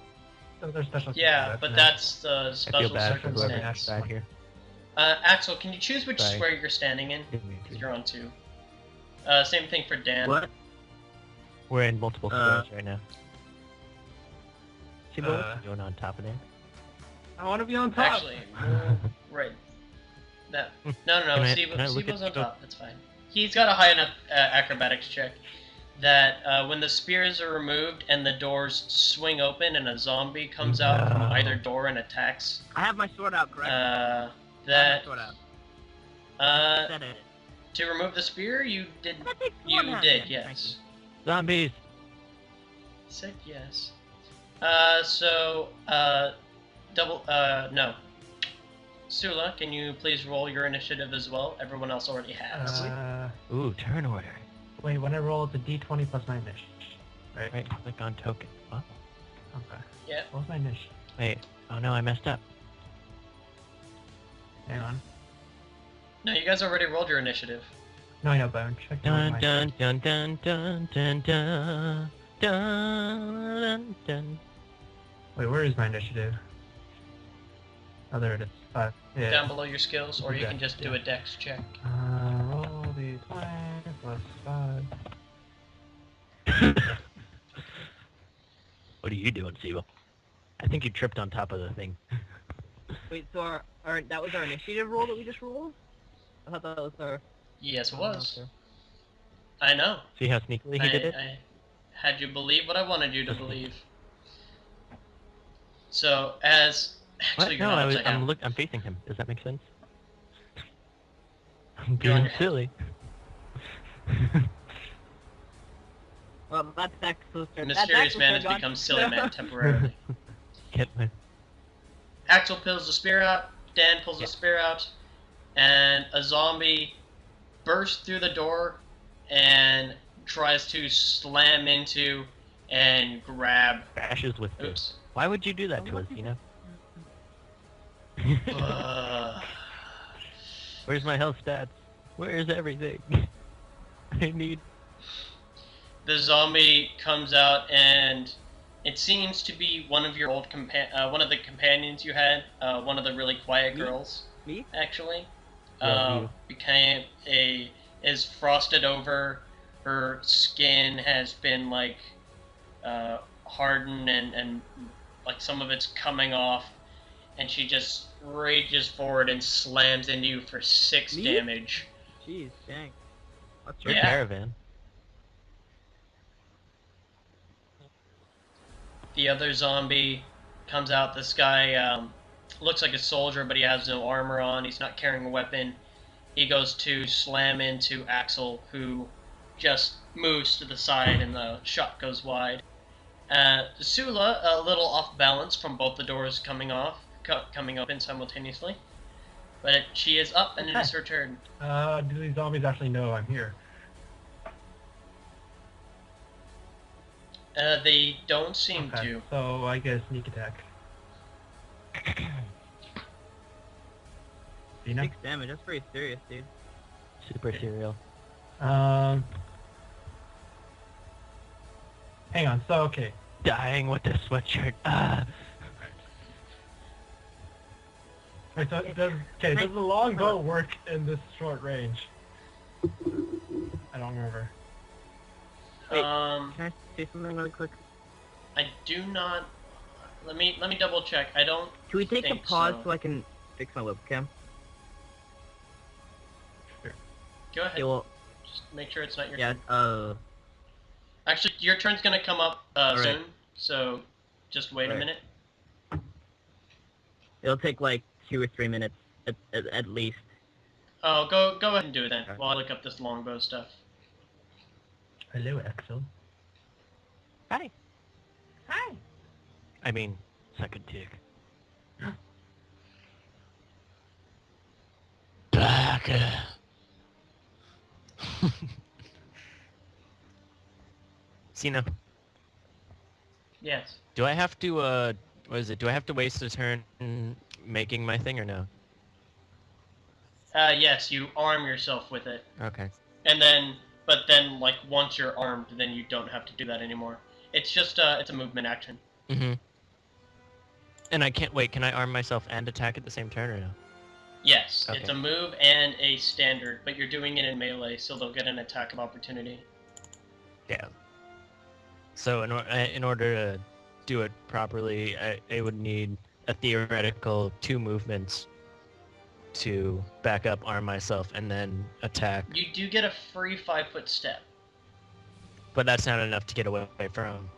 So there's special Yeah, but that's the I feel special bad for whoever circumstance. died here. Axel, can you choose which Sorry. square you're standing in? Give me 'Cause two. you're on 2. Same thing for Dan. What? We're in multiple squares right now. Sibo, Uh, what's going on top of there? I want to be on top. Actually, right. That. No, Can I look Sibo's at on Sibo? top. That's fine. He's got a high enough acrobatics check that when the spears are removed and the doors swing open and a zombie comes out from No. either door and attacks, I have my sword out, correct? I have that my sword out. Said it. to remove the spear, you did. That takes You one hand, did, thank yes. Zombies! Said yes. No. Sula, can you please roll your initiative as well? Everyone else already has. Ooh, turn order. Wait, when I roll, it's a d20 plus my initiative. Right? Right, click on token. What? Okay. Yeah. What's my initiative? Wait, oh no, I messed up. Hang on. No, you guys already rolled your initiative. No, I know, but I'm checking Dun my... dun dun dun dun dun dun dun dun dun. Wait, where is my initiative? Oh, there it is. 5. Yeah. Down below your skills, or you Okay, can just do a dex check. Roll the 20 plus 5. What are you doing, Sibo? I think you tripped on top of the thing. Wait, so our that was our initiative roll that we just rolled? I thought that was our... Yes, it was. okay. I know. See how sneakily he did it? I had you believe what I wanted you to believe. So, as... What? Actually, No, you're not upside down. I'm facing him. Does that make sense? I'm You're on being your head. silly. Well, that's Axel's turn. Mysterious man has become silly man temporarily. Get my... Axel pulls the spear out, Dan pulls a spear out, and a zombie bursts through the door and tries to slam into and grab. Crashes with Oops. this. Why would you do that to us, Zeno? Where's my health stats? Where's everything? I need... The zombie comes out, and it seems to be one of your old one of the companions you had, one of the really quiet girls. Me? Actually, Yeah, is frosted over. Her skin has been like hardened, and like some of it's coming off, and she just rages forward and slams into you for 6 Me? damage. Jeez, dang. What's Your Yeah. caravan. The other zombie comes out. This guy looks like a soldier, but he has no armor on. He's not carrying a weapon. He goes to slam into Axel, who just moves to the side, and the shot goes wide. Sula, a little off balance from both the doors coming open simultaneously. But she is up, and it is her turn. Do these zombies actually know I'm here? They don't seem Okay, to. so I get a sneak attack. Zeno? 6 damage, that's pretty serious, dude. Super cereal. Hang on, so okay. Dying with the sweatshirt. Wait, so does the longbow work in this short range? I don't remember. Wait. Um, Can I say something really quick? I do not. Let me double check. I don't. Can we take a think pause so. so I can fix my webcam? Go ahead. Okay, well, Just make sure it's not your yeah, turn. Actually, your turn's gonna come up Alright. soon, so just wait a Right. minute. it'll take like 2 or 3 minutes at least. Oh, go ahead and do it then, Okay. while I look up this longbow stuff. Hello, Axel. Hi. Hi. I mean, suck a dick. Baka. Zeno, Yes. do I have to, what is it? Do I have to waste a turn making my thing or no? Yes, you arm yourself with it, Okay. and then, like once you're armed, then you don't have to do that anymore. It's just it's a movement action. Mm-hmm. And I can't wait. Can I arm myself and attack at the same turn or no? Yes, Okay. it's a move and a standard, but you're doing it in melee, so they'll get an attack of opportunity. Yeah. So in order to do it properly, I would need a theoretical 2 movements to back up, arm myself, and then attack. You do get a free 5-foot step. But that's not enough to get away from.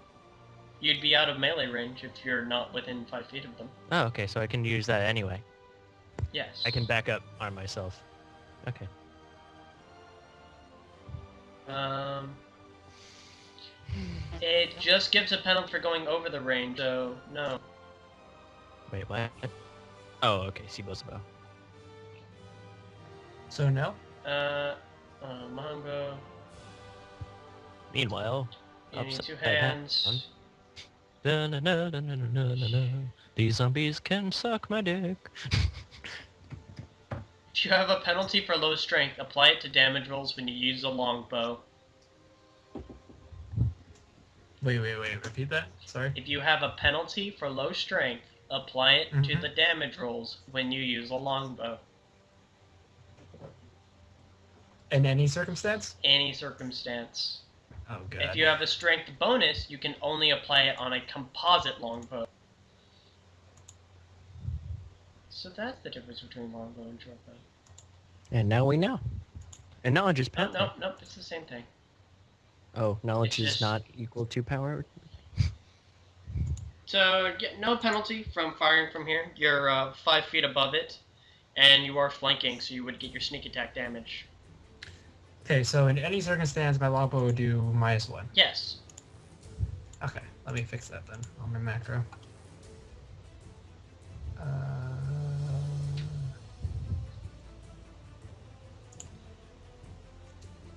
You'd be out of melee range if you're not within 5 feet of them. Oh, okay. So I can use that anyway. Yes. I can back up, arm myself. Okay. It just gives a penalty for going over the range, so no. Wait, what? Oh, okay. Sibo's bow. So no? Mongo. Meanwhile, You need upside 2 down. hands. Da-na-na-na-na-na-na. These zombies can suck my dick. If you have a penalty for low strength, apply it to damage rolls when you use a longbow. Wait, repeat that? Sorry? If you have a penalty for low strength, apply it to Mhm. the damage rolls when you use a longbow. In any circumstance? Any circumstance. Oh, God. If you have a strength bonus, you can only apply it on a composite longbow. So that's the difference between longbow and shortbow. And now we know. And knowledge is No, power. no, it's the same thing. Oh, knowledge It's is just- not equal to power? So, get no penalty from firing from here. You're 5 feet above it, and you are flanking, so you would get your sneak attack damage. Okay, so in any circumstance, my longbow would do -1. Yes. Okay, let me fix that then on my macro.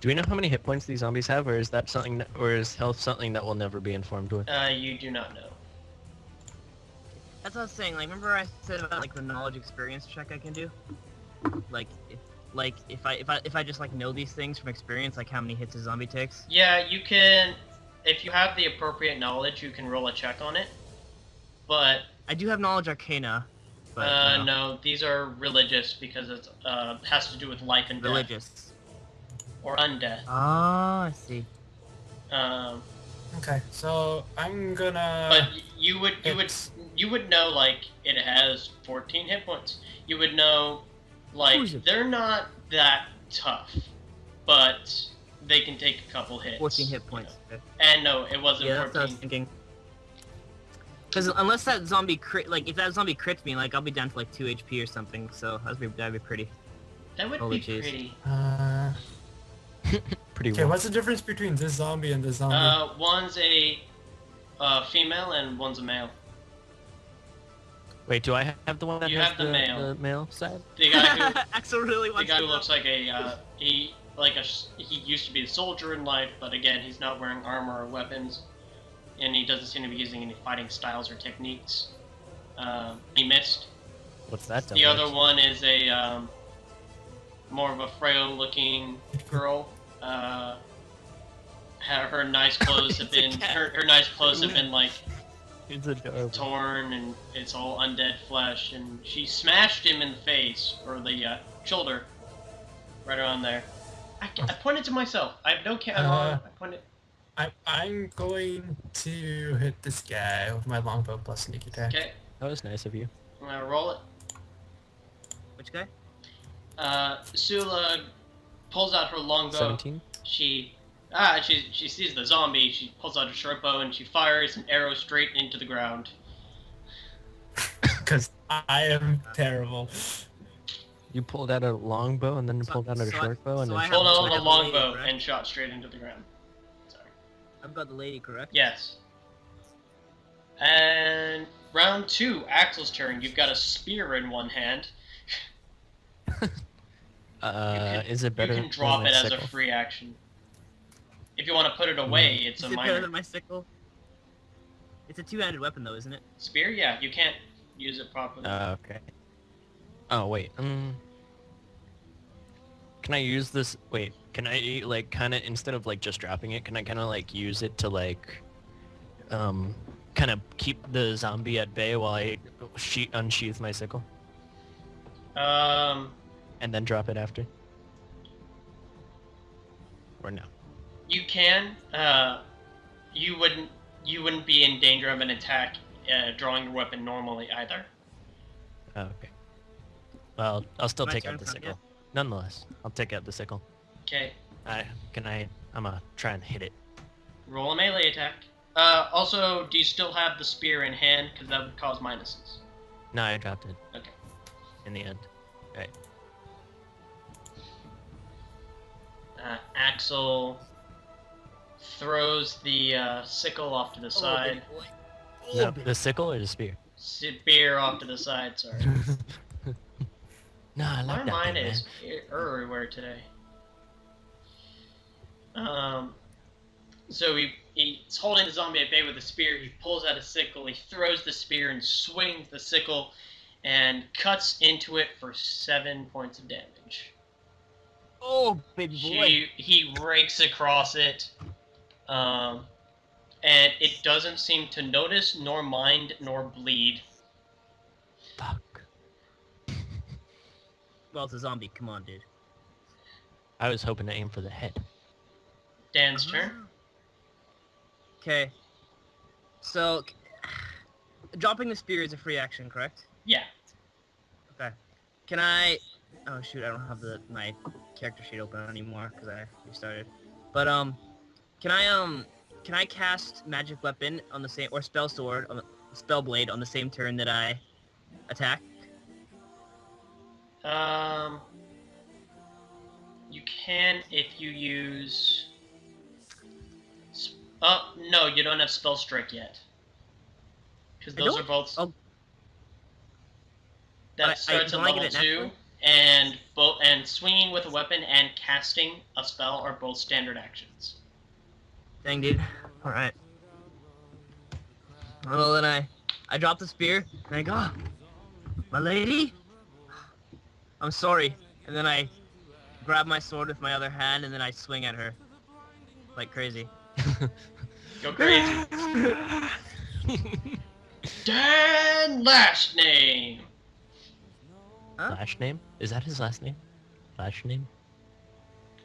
Do we know how many hit points these zombies have, or is that something, or is health something that we'll never be informed with? You do not know. That's what I was saying. Like, remember I said about like the knowledge experience check I can do? Like, if I just like know these things from experience, like how many hits a zombie takes. Yeah, you can. If you have the appropriate knowledge, you can roll a check on it. But I do have knowledge arcana. But no, these are religious because it has to do with life and death. Religious. Or undeath. Ah, I see. Okay, so I'm gonna. But you would know like it has 14 hit points. You would know like they're not that tough, but they can take a couple hits. 14 hit points. You know? And no, it wasn't Yeah, 14. that's what I was thinking. Because unless that zombie crit, like if that zombie crits me, like I'll be down to like 2 HP or something. So that'd be pretty. That would Holy be jeez. pretty. Pretty Okay, well. what's the difference between this zombie and this zombie? One's a female and one's a male. Wait, do I have the one that You has have the male. the male side? The guy who Axel really the wants guy to who know. looks like he used to be a soldier in life, but again he's not wearing armor or weapons, and he doesn't seem to be using any fighting styles or techniques. He missed. What's that? The other one is a more of a frail-looking girl. Her nice clothes have It's a been cat. her nice clothes have been like It's adorable. torn, and it's all undead flesh. And she smashed him in the face or the shoulder, right around there. I pointed to myself. I have no camera. I pointed. I'm going to hit this guy with my longbow plus sneak attack. Okay, That was nice of you. I'm gonna roll it. Which guy? Sula pulls out her longbow. 17? She sees the zombie. She pulls out her short bow and she fires an arrow straight into the ground. Because I am terrible. You pulled out a longbow and then pulled out a short bow and so then I have- Pulled so out I the have the lady, longbow correct? and shot straight into the ground. Sorry. I've got the lady, correct? Yes. And round 2, Axel's turn. You've got a spear in one hand. Is it better You can drop than it my as a sickle? free action. If you want to put it away, it's Is a it better minor. than my sickle? It's a two-handed weapon, though, isn't it? Spear? Yeah, you can't use it properly. Okay. Oh wait. Can I use this? Wait. Can I like kind of instead of like just dropping it? Can I kind of like use it to like, kind of keep the zombie at bay while I unsheath my sickle and then drop it after? Or no? You can. You wouldn't be in danger of an attack drawing your weapon normally either. Oh, okay. Well, I'll still My take turn out the from sickle. Nonetheless, I'll take out the sickle. Okay. I'm gonna try and hit it. Roll a melee attack. Also, do you still have the spear in hand? Because that would cause minuses. No, I dropped it. Okay. In the end. Right. Axel throws the sickle off to the side. No, the sickle or the spear? Spear off to the side, sorry. No, I My like that mind thing, is man. everywhere today. So he's holding the zombie at bay with a spear. He pulls out a sickle. He throws the spear and swings the sickle and cuts into it for 7 points of damage. Oh, baby boy. He rakes across it, and it doesn't seem to notice, nor mind, nor bleed. Fuck. Well, it's a zombie. Come on, dude. I was hoping to aim for the head. Dan's turn. Okay. So, dropping the spear is a free action, correct? Yeah. Okay. Can I... Oh, shoot, I don't have my character sheet open anymore because I restarted. But, can I cast magic weapon on the same... Or spell sword, spell blade on the same turn that I attack? You can if you use... no, you don't have spell strike yet. Because I those don't? are both... Oh. That starts at don't I get level it 2. naturally? and swinging with a weapon and casting a spell are both standard actions. Dang, dude. Alright. Well, then I drop the spear, and I go, "Oh, my lady? I'm sorry." And then I grab my sword with my other hand, and then I swing at her. Like crazy. Go crazy. Dan last name. Huh? Last name? Is that his last name? Last name?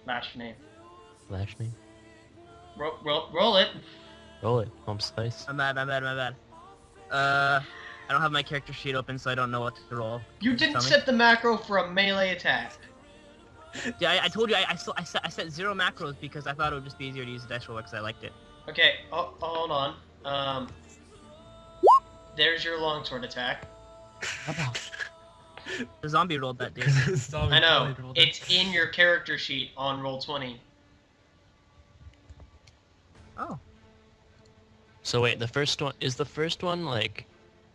Last name. Last name? Roll it. Roll it. Home slice. My bad. I don't have my character sheet open, so I don't know what to roll. You didn't Tell me. set the macro for a melee attack. Yeah, I told you I set 0 macros because I thought it would just be easier to use the dice roller because I liked it. Okay, hold on. There's your longsword attack. The zombie rolled that, dude. I know. It's in your character sheet on Roll20. Oh. So wait, the first one like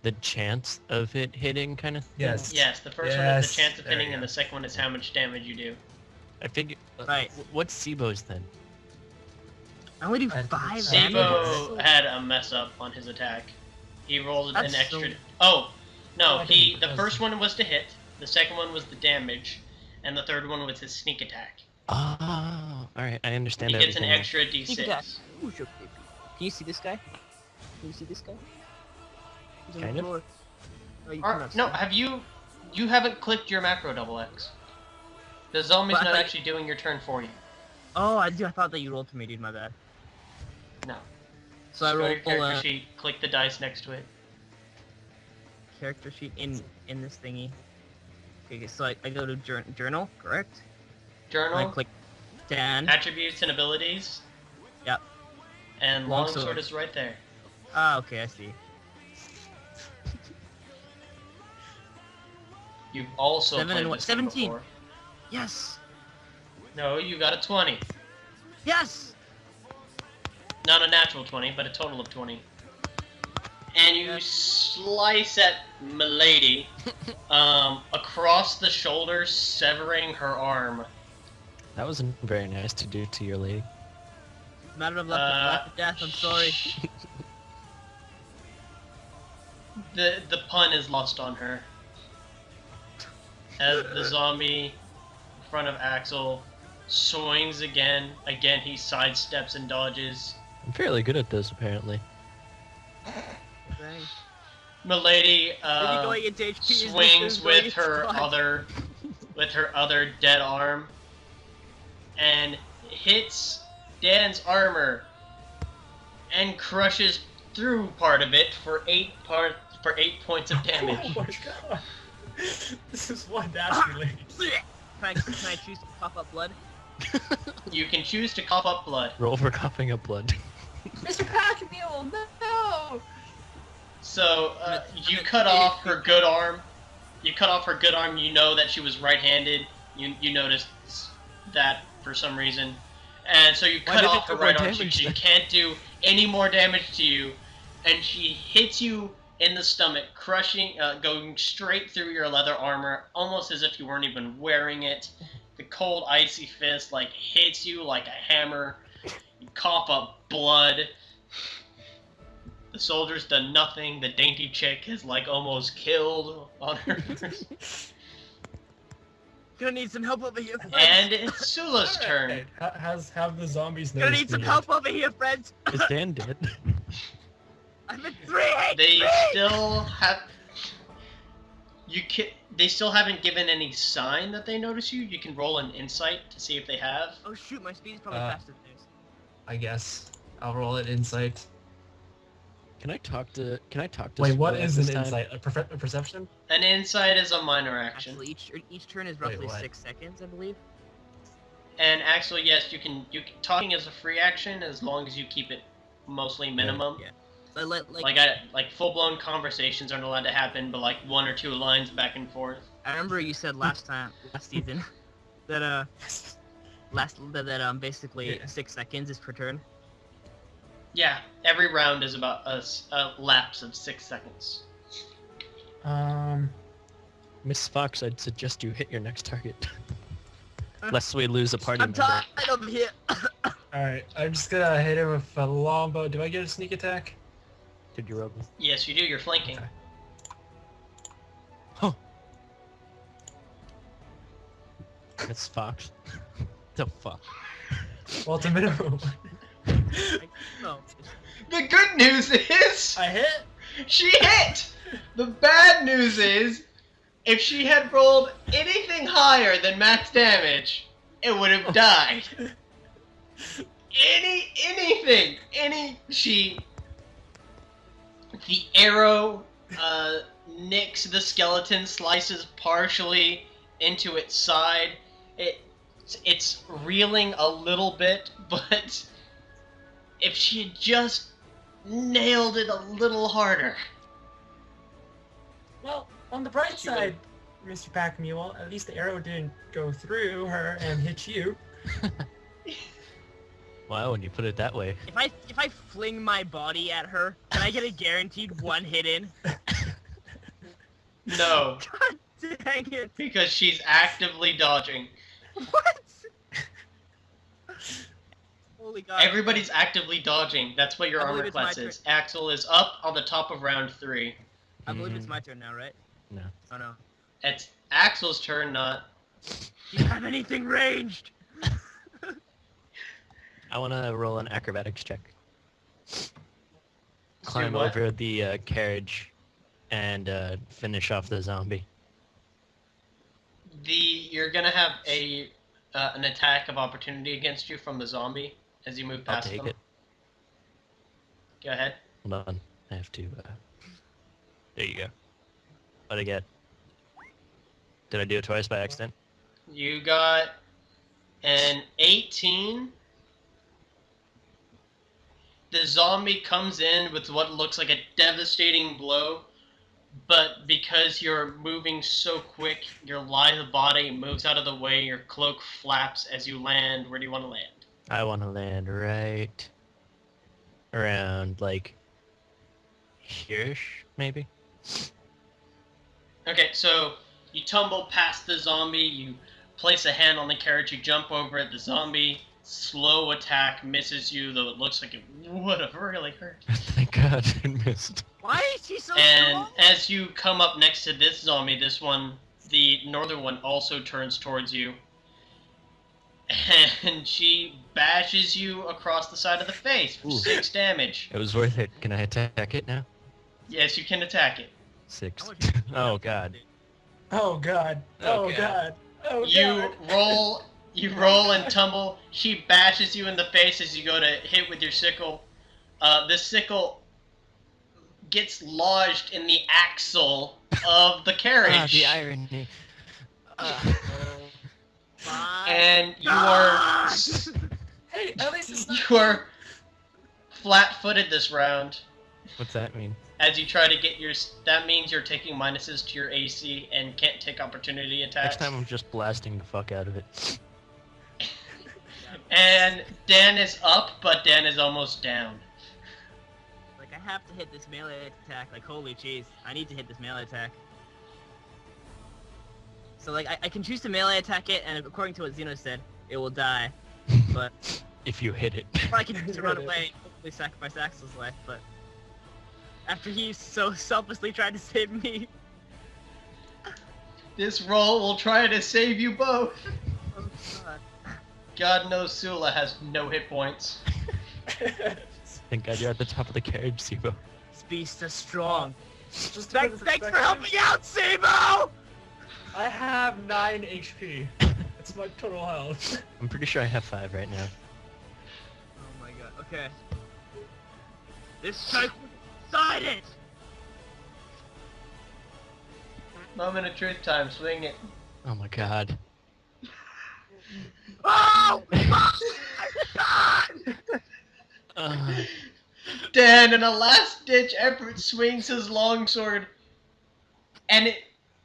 the chance of it hitting kind of thing? Yes. Yes, the first one is the Yes, chance of there hitting, you and go. the second one is how much damage you do. I figure. Right. What's Sibo's then? I only do I 5 think damage. Sibo had a mess up on his attack. He rolled an That's extra. so- Oh, no. I The didn't- first one was to hit. The second one was the damage, and the third one was his sneak attack. Oh, all right. I understand He gets an everything. extra Sneak attack. D6. Ooh, sure, baby. Can you see this guy? Can you see this guy? He's on Kind the of. floor. Oh, you Or, cannot no, see. have you haven't clicked your macro DoubleX. The zombie's But I not thought- actually doing your turn for you. Oh, I thought that you rolled for me, dude. My bad. No. So I Go to roll your character sheet, click the dice next to it. character sheet in this thingy. Okay, so I go to journal, correct? Journal, And I click Dan. attributes and abilities. Yep. And Longsword. longsword is right there. Ah, okay, I see. You've also 7 played and what? this game 17. before. Yes. No, you got a 20. Yes. Not a natural 20, but a total of 20. And you slice at Milady across the shoulder, severing her arm. That wasn't very nice to do to your lady. Matter of life and death. I'm sorry. The pun is lost on her. As the zombie in front of Axel swings again. Again, he sidesteps and dodges. I'm fairly good at this, apparently. Dang. Milady Maybe going into HP is swings going with into her squad. other dead arm and hits Dan's armor and crushes through part of it for 8 points of damage. Oh my god. This is one dastardly. Can I choose to cough up blood? You can choose to cough up blood. Roll for coughing up blood. Mr. Pack Mule, no! So you cut off her good arm. You cut off her good arm. You know that she was right-handed. You noticed that for some reason, and so you Why cut did it off her do more right arm. damage She then? can't do any more damage to you, and she hits you in the stomach, crushing, going straight through your leather armor, almost as if you weren't even wearing it. The cold, icy fist hits you like a hammer. You cough up blood. The soldier's done nothing. The dainty chick is almost killed on her. Gonna need some help over here, friends. And it's Sula's turn. Have the zombies Gonna noticed need some me help over here, friends. Is Dan dead? I'm at 3 They HP. still have. They still haven't given any sign that they notice you. You can roll an insight to see if they have. Oh shoot, my speed is probably Uh, faster than theirs. I guess. I'll roll it insight. Can I talk to Wait, what Sula is this an time? insight? A perception? An insight is a minor action. Actually, each turn is roughly what? 6 seconds, I believe. And actually, yes, you can. Talking is a free action as long as you keep it mostly minimum. Yeah. So I let Like full-blown conversations aren't allowed to happen, but 1 or 2 lines back and forth. I remember you said last season that basically Yeah. 6 seconds is per turn. Yeah, every round is about a lapse of 6 seconds. Miss Fox, I'd suggest you hit your next target. Lest we lose a party I'm member. tired over here. Alright, I'm just gonna hit him with a longbow. Do I get a sneak attack? Did you roll this? Yes, you do. You're flanking. Okay. Huh. Miss Fox. The fuck? Well, it's a minimum. No. The good news is I hit? she hit. The bad news is if she had rolled anything higher than max damage, it would have died. The arrow nicks the skeleton, slices partially into its side. It's reeling a little bit, but if she had just nailed it a little harder. Well, on the bright side, Mr. Pack Mule, at least the arrow didn't go through her and hit you. Wow, when you put it that way. If I fling my body at her, can I get a guaranteed one hit in? No, God dang it. because she's actively dodging. What? Holy God. Everybody's actively dodging. That's what your I believe armor it's my class is. Axel is up on the top of round 3. I believe it's my turn now, right? No. Oh no. It's Axel's turn, not... Do you have anything ranged? I want to roll an acrobatics check. Climb what? over the carriage and finish off the zombie. You're gonna have an attack of opportunity against you from the zombie as you move I'll past take them. it. Go ahead. Hold on. I have to... There you go. What'd I get? Did I do it twice by accident? You got an 18. The zombie comes in with what looks like a devastating blow, but because you're moving so quick, your lithe body moves out of the way, your cloak flaps as you land. Where do you want to land? I want to land right around, like, here-ish, maybe? Okay, so you tumble past the zombie, you place a hand on the carriage, you jump over it, the zombie, slow attack, misses you, though it looks like it would have really hurt. Thank God it missed. Why is she so And strong? as you come up next to this zombie, this one, the northern one, also turns towards you. And she bashes you across the side of the face for Ooh. 6 damage. It was worth it. Can I attack it now? Yes, you can attack it. 6. I want you to- Oh God. Oh god. Oh, Oh God. god. Oh You god. roll and tumble. She bashes you in the face as you go to hit with your sickle. The sickle gets lodged in the axle of the carriage. Ah, the irony. My And you are God. Hey, at least it's not you are flat-footed this round. What's that mean? As you try to get your, that means you're taking minuses to your AC and can't take opportunity attacks. Next time I'm just blasting the fuck out of it. And Dan is up, but Dan is almost down. Like, I have to hit this melee attack. Like, holy jeez. I need to hit this melee attack. So, like, I can choose to melee attack it, and according to what Zeno said, it will die. But, If you hit it. or I can choose to run away and hopefully sacrifice Axel's life, but... After he so selflessly tried to save me... This roll will try to save you both. Oh, God. God knows Sula has no hit points. Thank God you're at the top of the carriage, Sibo. This beast is strong. Just Thanks for helping out, Sabo! I have 9 HP. That's my total health. I'm pretty sure I have 5 right now. Oh my god, okay. This strike was decided! Moment of truth time, swing it. Oh my God. Oh! My god! Dan, in a last-ditch effort, swings his longsword, and it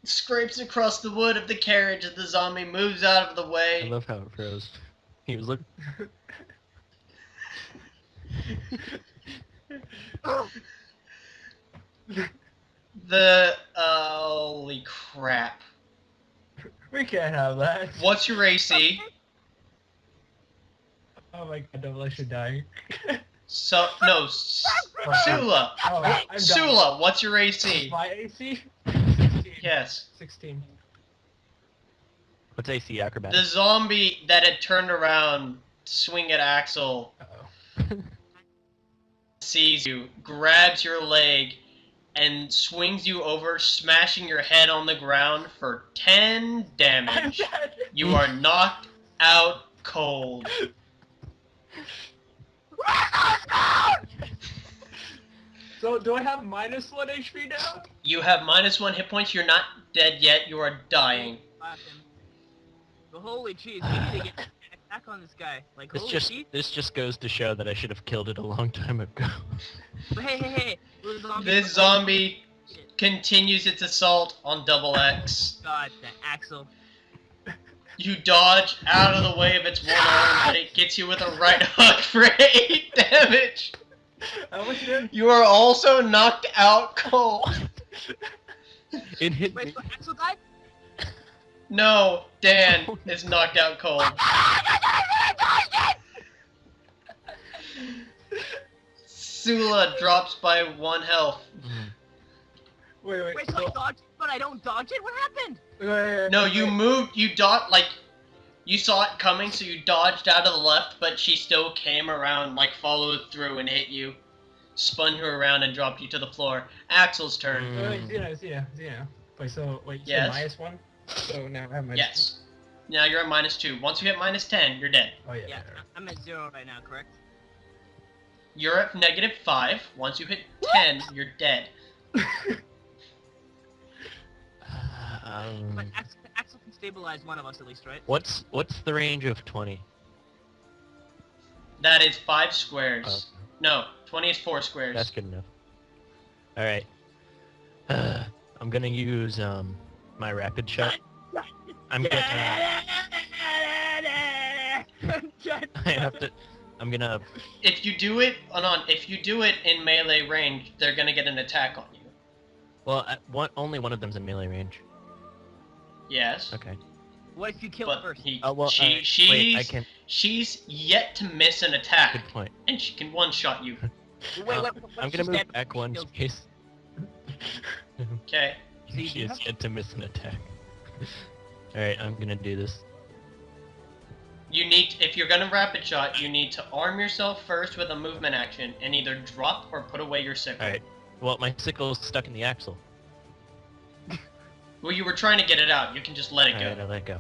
scrapes across the wood of the carriage as the zombie moves out of the I way. love how it froze. He was looking. Holy crap. We can't have that. What's your AC? Oh my god, DoubleX should die. So, no, Sula. Oh, I'm done. Sula, what's your AC? My AC? 16. Yes. 16. What's AC The acrobatics? zombie that had turned around to swing at Axel Uh-oh. sees you, grabs your leg, and swings you over, smashing your head on the ground for 10 I'm damage. dead! You are knocked out cold. So, do I have minus 1 HP now? You have -1 hit points. You're not dead yet. You are dying. But holy cheese, we need to get an attack on this guy. Like, holy cheese. This just goes to show that I should have killed it a long time ago. But hey. This zombie continues its assault on DoubleX. God, that Axel. You dodge out of the way of its one arm, but it gets you with a right hook for 8 damage. How much damage? You are also knocked out cold. It hit Wait, me. so Axel died? No, Dan is knocked out cold. Sula drops by 1 health. Wait, Wait, so I dodged it, but I don't dodge it? What happened? wait. No, you moved, you dodged, like, you saw it coming, so you dodged out of the left, but she still came around, like, followed through and hit you. Spun you around and dropped you to the floor. Axel's turn. Wait, Zeno. Wait, so, you Yes. said -1? So now I have minus. Yes. Now you're at -2. Once you hit -10, you're dead. Oh, yeah. Yeah, I'm at 0 right now, correct? You're at -5. Once you hit 10, you're dead. But Axel can stabilize one of us at least, right? What's the range of 20? That is 5 squares. Oh. No, 20 is 4 squares. That's good enough. Alright. I'm gonna use my rapid shot. I'm gonna I'm gonna If you do it, if you do it in melee range, they're gonna get an attack on you. well only one of them's in melee range. Yes. Okay. What if you kill But first? Oh well wait, I can she's yet to miss an attack, good point. and she can one-shot you. Wait, I'm gonna move back one in case Okay. See, she you is have- yet to miss an attack. Alright, I'm gonna do this. You need, if you're gonna rapid shot, you need to arm yourself first with a movement action, and either drop or put away your sickle. Alright. Well, my sickle's stuck in the axle. Well, you were trying to get it out. You can just let it go. Alright, I'll let it go.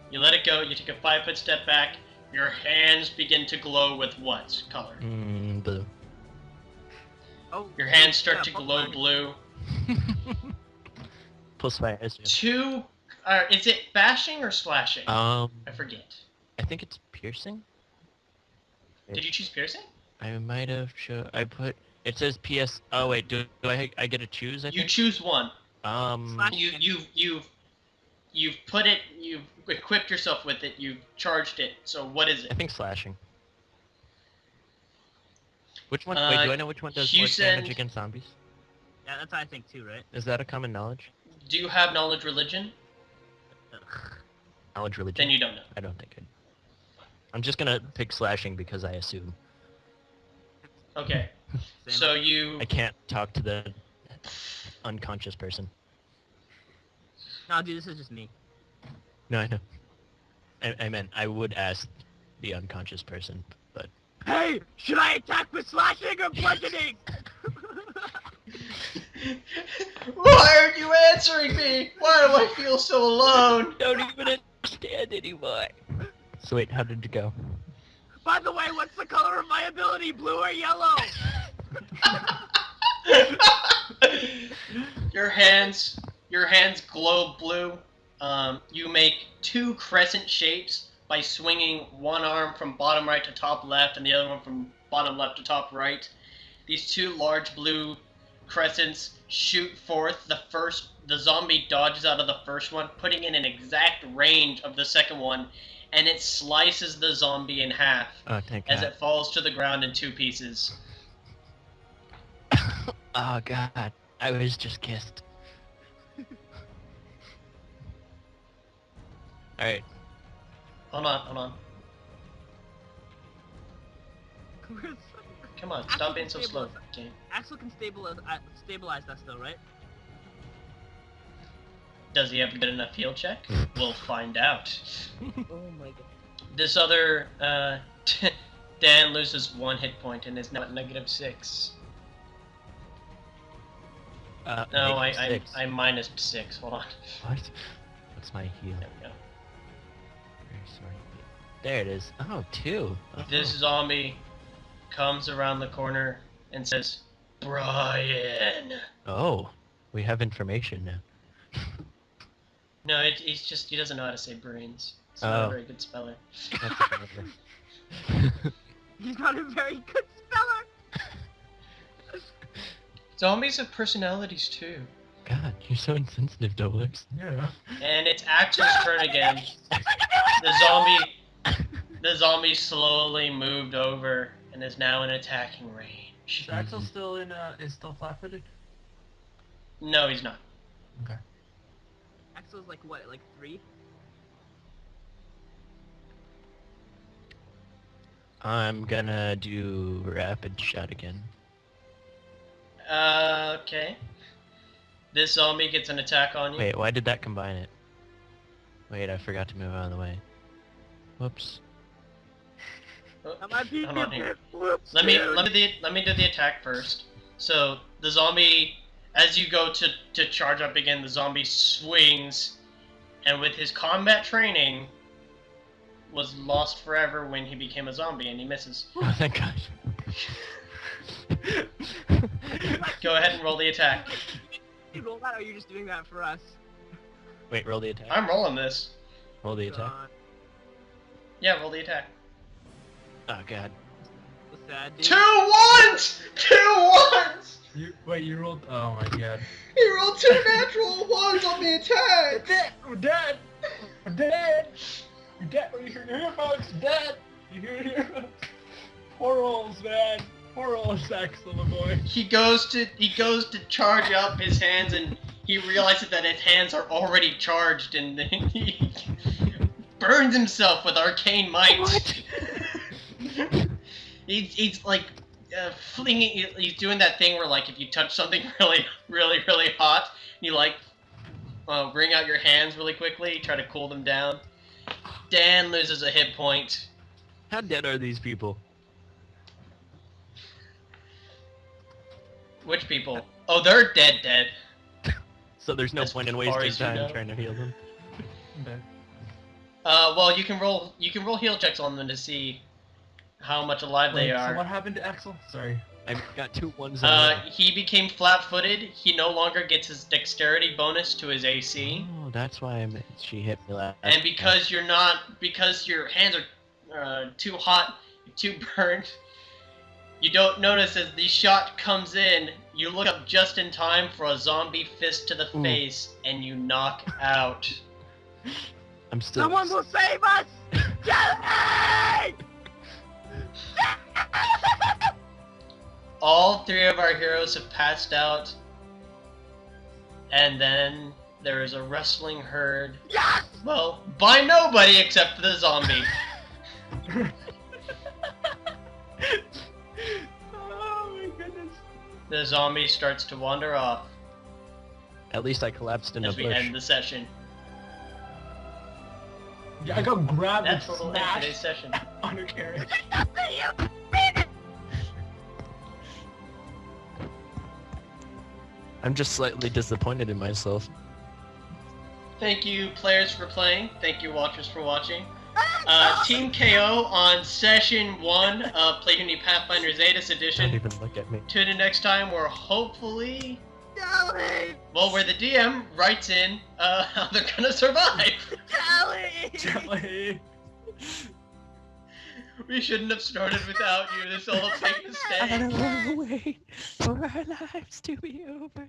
You let it go. You take a 5-foot step back. Your hands begin to glow with what color? Blue. Oh, Your hands start yeah, to fuck glow mine. blue. Plus fire. Is it bashing or slashing? I forget. I think it's piercing. Did you choose piercing? I might have it says PS. Oh wait, do I get to choose? I You think. choose one. Slash- You've put it. You've equipped yourself with it. You've charged it. So what is I it? think slashing. Which one? Wait, do I know which one does more Houston- damage against zombies? Yeah, that's what I think too, right? Is that a common knowledge? Do you have knowledge religion? Knowledge religion. Then you don't know. I don't think I do. I'm just gonna pick slashing because I assume. Okay. Same. So you. I can't talk to the unconscious person. No, dude, this is just me. No, I know. I meant I would ask the unconscious person, but Hey, should I attack with slashing or bludgeoning? Why aren't you answering me? Why do I feel so alone? don't even understand anymore. So wait, how did it go? By the way, what's the color of my ability, blue or yellow? Your hands glow blue. You make 2 crescent shapes by swinging one arm from bottom right to top left and the other one from bottom left to top right. These 2 large blue crescents shoot forth. The zombie dodges out of the first one, putting in an exact range of the second one, and it slices the zombie in half Oh, thank as God. it falls to the ground in 2 pieces. Oh God. I was just kissed. Alright. Hold on. Come on, Axel stop being can so slow, stabilize- game. Axel can stabilize us though, right? Does he have a good enough heal check? We'll find out. Oh my god. This other, Dan loses 1 hit point and is now at -6. No, I'm -6. Hold on. What? What's my heal? There we go. Very sorry. There it is. Oh, 2. Oh. This zombie comes around the corner and says, "Brian." Oh, we have information now. No, he doesn't know how to say brains. He's not a very good speller. That's another. He's not a very good speller! Zombies have personalities too. God, you're so insensitive, DoubleX. Yeah. And it's Axel's turn again. The zombie slowly moved over and is now in attacking range. Is Axel still is still flat-footed? No, he's not. Okay. Axel's like what, like 3? I'm gonna do rapid shot again. Okay. This zombie gets an attack on you. Wait, why did that combine it? Wait, I forgot to move out of the way. Whoops. Oh, That might be hold on here. Whoops, Let me dude. do the attack first. So the zombie, as you go to charge up again, the zombie swings, and with his combat training, was lost forever when he became a zombie, and he misses. Oh, thank God. Go ahead and roll the attack. You roll that, or are you just doing that for us? Wait, roll the attack. I'm rolling this. Roll the attack. God, Yeah, roll the attack. Oh, God. so sad, dude. 2 1s! 2 1s! You rolled. Oh my god. He rolled 2 natural 1s on the attack! We're dead. We're dead. We're dead. You hear it here, folks? Dead. You hear it here, folks? Poor rolls, man. Poor rolls, Axel, my boy. He goes to charge up his hands, and he realizes that his hands are already charged, and then he burns himself with arcane might. What? he's like flinging. He's doing that thing where, like, if you touch something really hot, you like wring out your hands really quickly, try to cool them down. Dan loses a hit point. How dead are these people? Which people? Oh, they're dead. So there's no As point in far wasting as you time know. trying to heal them. Okay. Well, you can roll heal checks on them to see how much alive they Wait, are. So what happened to Axel? Sorry. I've got 2 1s in a row. He became flat-footed. He no longer gets his dexterity bonus to his AC. Oh, that's why she hit me last. And because your hands are too hot, too burnt, you don't notice as the shot comes in, you look up just in time for a zombie fist to the Ooh. face, and you knock out. I'm still. Someone will save us! Jelly! All 3 of our heroes have passed out, and then there is a rustling herd. Yes! Well, by nobody except for the zombie. Oh my goodness. The zombie starts to wander off At least I collapsed in a as we bush. end the session. Yeah, I got grabbed and That's total end today's smashed session. on a carriage. I'm just slightly disappointed in myself. Thank you, players, for playing. Thank you, watchers, for watching. Team KO on session 1 of Playunity Pathfinder ZADUS Don't edition. even look at me. Tune in next time where hopefully, Jelly! well, where the DM writes in how they're gonna survive. Jelly! Jelly. We shouldn't have started without you. This all take a I mistake. don't want to wait for our lives to be over.